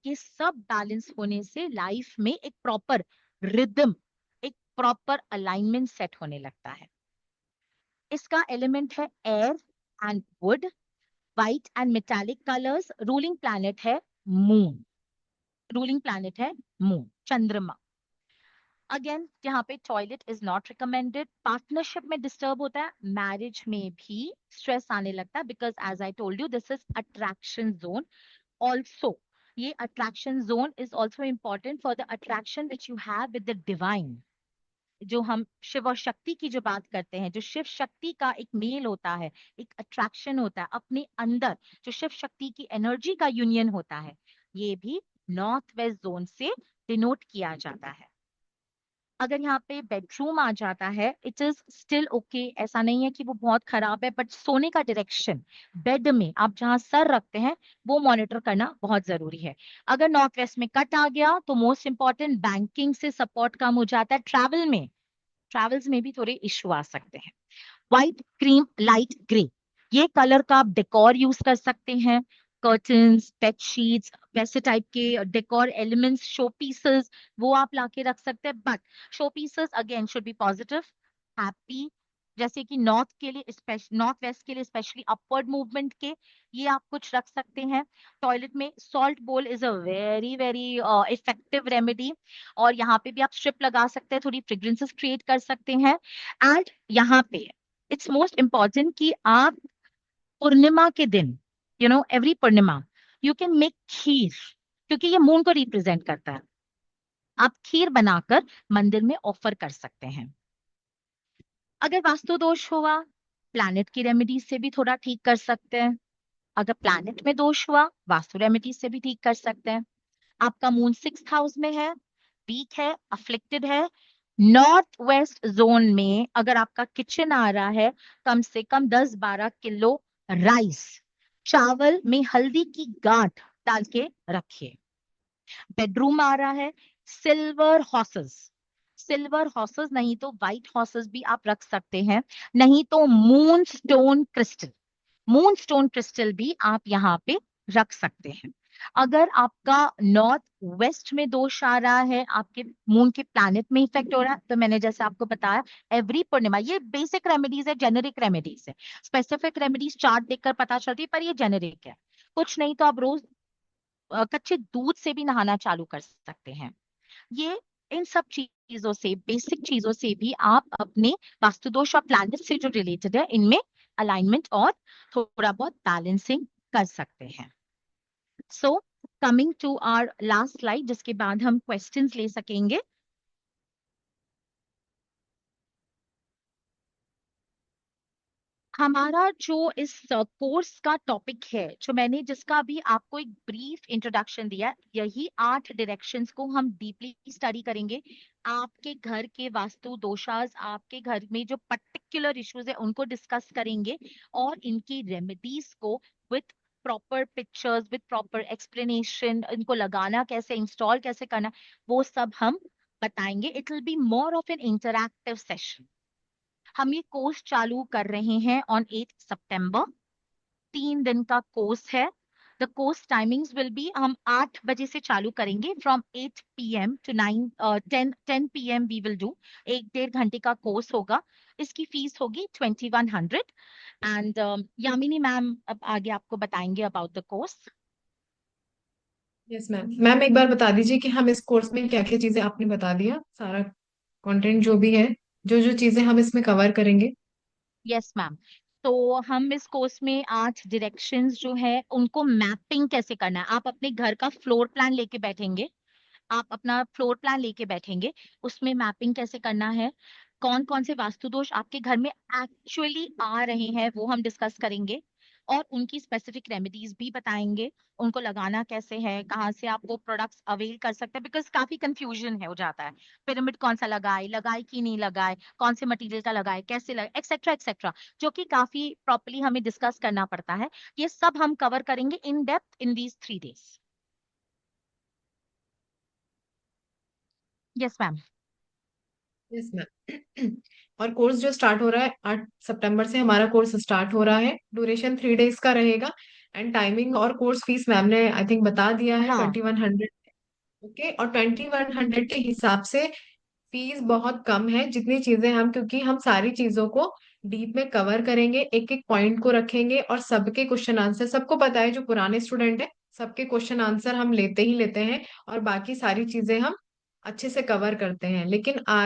ये सब बैलेंस होने से लाइफ में एक प्रॉपर रिदम, एक प्रॉपर अलाइनमेंट सेट होने लगता है। इसका एलिमेंट है air and wood, white and metallic colours. Ruling planet है मून, रूलिंग प्लैनेट है मून, चंद्रमा। अगेन, यहाँ पे toilet is not recommended. Partnership में डिस्टर्ब होता है, मैरिज में भी स्ट्रेस आने लगता है, because as I told you this is attraction zone also. ये attraction zone is also important for the attraction which you have with the divine. जो हम शिव और शक्ति की जो बात करते हैं, जो शिव शक्ति का एक मेल होता है, एक अट्रैक्शन होता है अपने अंदर, जो शिव शक्ति की एनर्जी का यूनियन होता है, ये भी नॉर्थ वेस्ट जोन से डिनोट किया जाता है। अगर यहाँ पे बेडरूम आ जाता है, इट इज स्टिल ओके, ऐसा नहीं है कि वो बहुत खराब है, बट सोने का डायरेक्शन, बेड में आप जहाँ सर रखते हैं वो मॉनिटर करना बहुत जरूरी है। अगर नॉर्थ वेस्ट में कट आ गया तो मोस्ट इंपॉर्टेंट, बैंकिंग से सपोर्ट कम हो जाता है। ट्रैवल्स में भी थोड़े इश्यू आ सकते हैं। व्हाइट, क्रीम, लाइट ग्रे, ये कलर का आप डेकोर यूज कर सकते हैं। कर्टन्स, बेड शीट्स, वैसे टाइप के डेकोर एलिमेंट्स, शो पीसेस, वो आप लाके रख सकते हैं। But show pieces again should be positive, happy, जैसे कि नॉर्थ के लिए, नॉर्थ वेस्ट के लिए स्पेशली अपवर्ड मूवमेंट के, ये आप कुछ रख सकते हैं। टॉयलेट में सॉल्ट बोल is a very very effective remedy, और यहाँ पे भी आप स्ट्रिप लगा सकते हैं, थोड़ी फ्रेग्रेंसेस क्रिएट कर सकते हैं। एंड यहाँ पे इट्स मोस्ट इंपॉर्टेंट कि आप पूर्णिमा के दिन, every Purnima you can make kheer, क्योंकि ये मून को रिप्रेजेंट करता है। आप खीर बनाकर मंदिर में ऑफर कर सकते हैं। अगर वास्तु दोष हुआ, प्लैनेट की रेमेडी से भी थोड़ा ठीक कर सकते हैं। अगर प्लैनेट में दोष हुआ, वास्तु रेमेडी से भी ठीक कर सकते हैं। आपका मून 6th हाउस में है, वीक है, अफ्लिक्टेड है। नॉर्थ वेस्ट जोन में अगर आपका किचन आ रहा है, कम से कम 10-12 किलो राइस, चावल में हल्दी की गांठ डाल के रखिए। बेडरूम आ रहा है, सिल्वर हॉर्सेस, सिल्वर हॉर्सेस नहीं तो व्हाइट हॉर्सेस भी आप रख सकते हैं। नहीं तो moon stone crystal, moon stone crystal भी आप यहाँ पे रख सकते हैं। अगर आपका नॉर्थ वेस्ट में दोष आ रहा है, आपके मून के प्लैनेट में इफेक्ट हो रहा है, तो मैंने जैसे आपको बताया, एवरी पूर्णिमा, ये बेसिक रेमेडीज है, जेनेरिक रेमेडीज है। स्पेसिफिक रेमेडीज चार्ट देखकर पता चलती है, पर ये जेनेरिक है। कुछ नहीं तो आप रोज कच्चे दूध से भी नहाना चालू कर सकते हैं। ये इन सब चीजों से, बेसिक चीजों से भी आप अपने वास्तुदोष और प्लैनेट से जो रिलेटेड है, इनमें अलाइनमेंट और थोड़ा बहुत बैलेंसिंग कर सकते हैं। So coming to our last slide, जिसके बाद हम क्वेश्चंस ले सकेंगे। हमारा जो इस कोर्स का टॉपिक है, जो मैंने जिसका भी आपको एक ब्रीफ इंट्रोडक्शन दिया, यही 8 डायरेक्शंस को हम डीपली स्टडी करेंगे। आपके घर के वास्तु दोषास, आपके घर में जो पर्टिकुलर इश्यूज है उनको डिस्कस करेंगे, और इनकी रेमेडीज को with proper pictures, with proper explanation, इनको लगाना कैसे, इंस्टॉल कैसे करना, वो सब हम बताएंगे। It will be more of an interactive session. हम ये कोर्स चालू कर रहे हैं ऑन 8 सितंबर। 3 दिन का कोर्स है। The course timings will be, हम 8 बजे से चालू करेंगे, from 8 PM to 10 PM we will do. 1-1.5 घंटे का कोर्स होगा। इसकी फीस होगी 2100। एंड यामिनी मैम अब आगे आपको बताएंगे about the course. Yes ma'am. Ma'am एक बार बता दीजिए कि हम इस कोर्स में क्या क्या चीजें, आपने बता दिया सारा कंटेंट जो भी है, जो जो चीजें हम इसमें कवर करेंगे। Yes ma'am. तो हम इस कोर्स में 8 डायरेक्शंस जो है उनको मैपिंग कैसे करना है, आप अपने घर का फ्लोर प्लान लेके बैठेंगे, आप अपना फ्लोर प्लान लेके बैठेंगे, उसमें मैपिंग कैसे करना है, कौन कौन से वास्तु दोष आपके घर में एक्चुअली आ रहे हैं वो हम डिस्कस करेंगे, और उनकी स्पेसिफिक रेमेडीज भी बताएंगे, उनको लगाना कैसे है, कहाँ से आप वो प्रोडक्ट्स अवेल कर सकते हैं, बिकॉज काफी कंफ्यूजन है हो जाता है, पिरामिड कौन सा लगाए, लगाए कि नहीं लगाए, कौन से मटेरियल का लगाए, कैसे लगाए, एक्सेट्रा एक्सेट्रा, जो कि काफी प्रॉपर्ली हमें डिस्कस करना पड़ता है। ये सब हम कवर करेंगे in depth in these 3 days। Yes ma'am. Yes ma'am. और कोर्स जो स्टार्ट हो रहा है 8 सितंबर से, हमारा कोर्स स्टार्ट हो रहा है। ड्यूरेशन 3 डेज का रहेगा। एंड टाइमिंग और कोर्स फीस मैम ने आई थिंक बता दिया है, हाँ 2100। ओके, और 2100 के हिसाब से फीस बहुत कम है। जितनी चीजें हम, क्योंकि हम सारी चीजों को डीप में कवर करेंगे, एक एक पॉइंट को रखेंगे, और सबके क्वेश्चन आंसर सबको पता है, जो पुराने स्टूडेंट है सबके क्वेश्चन आंसर हम लेते ही लेते हैं, और बाकी सारी चीजें हम अच्छे से कवर करते हैं। लेकिन आज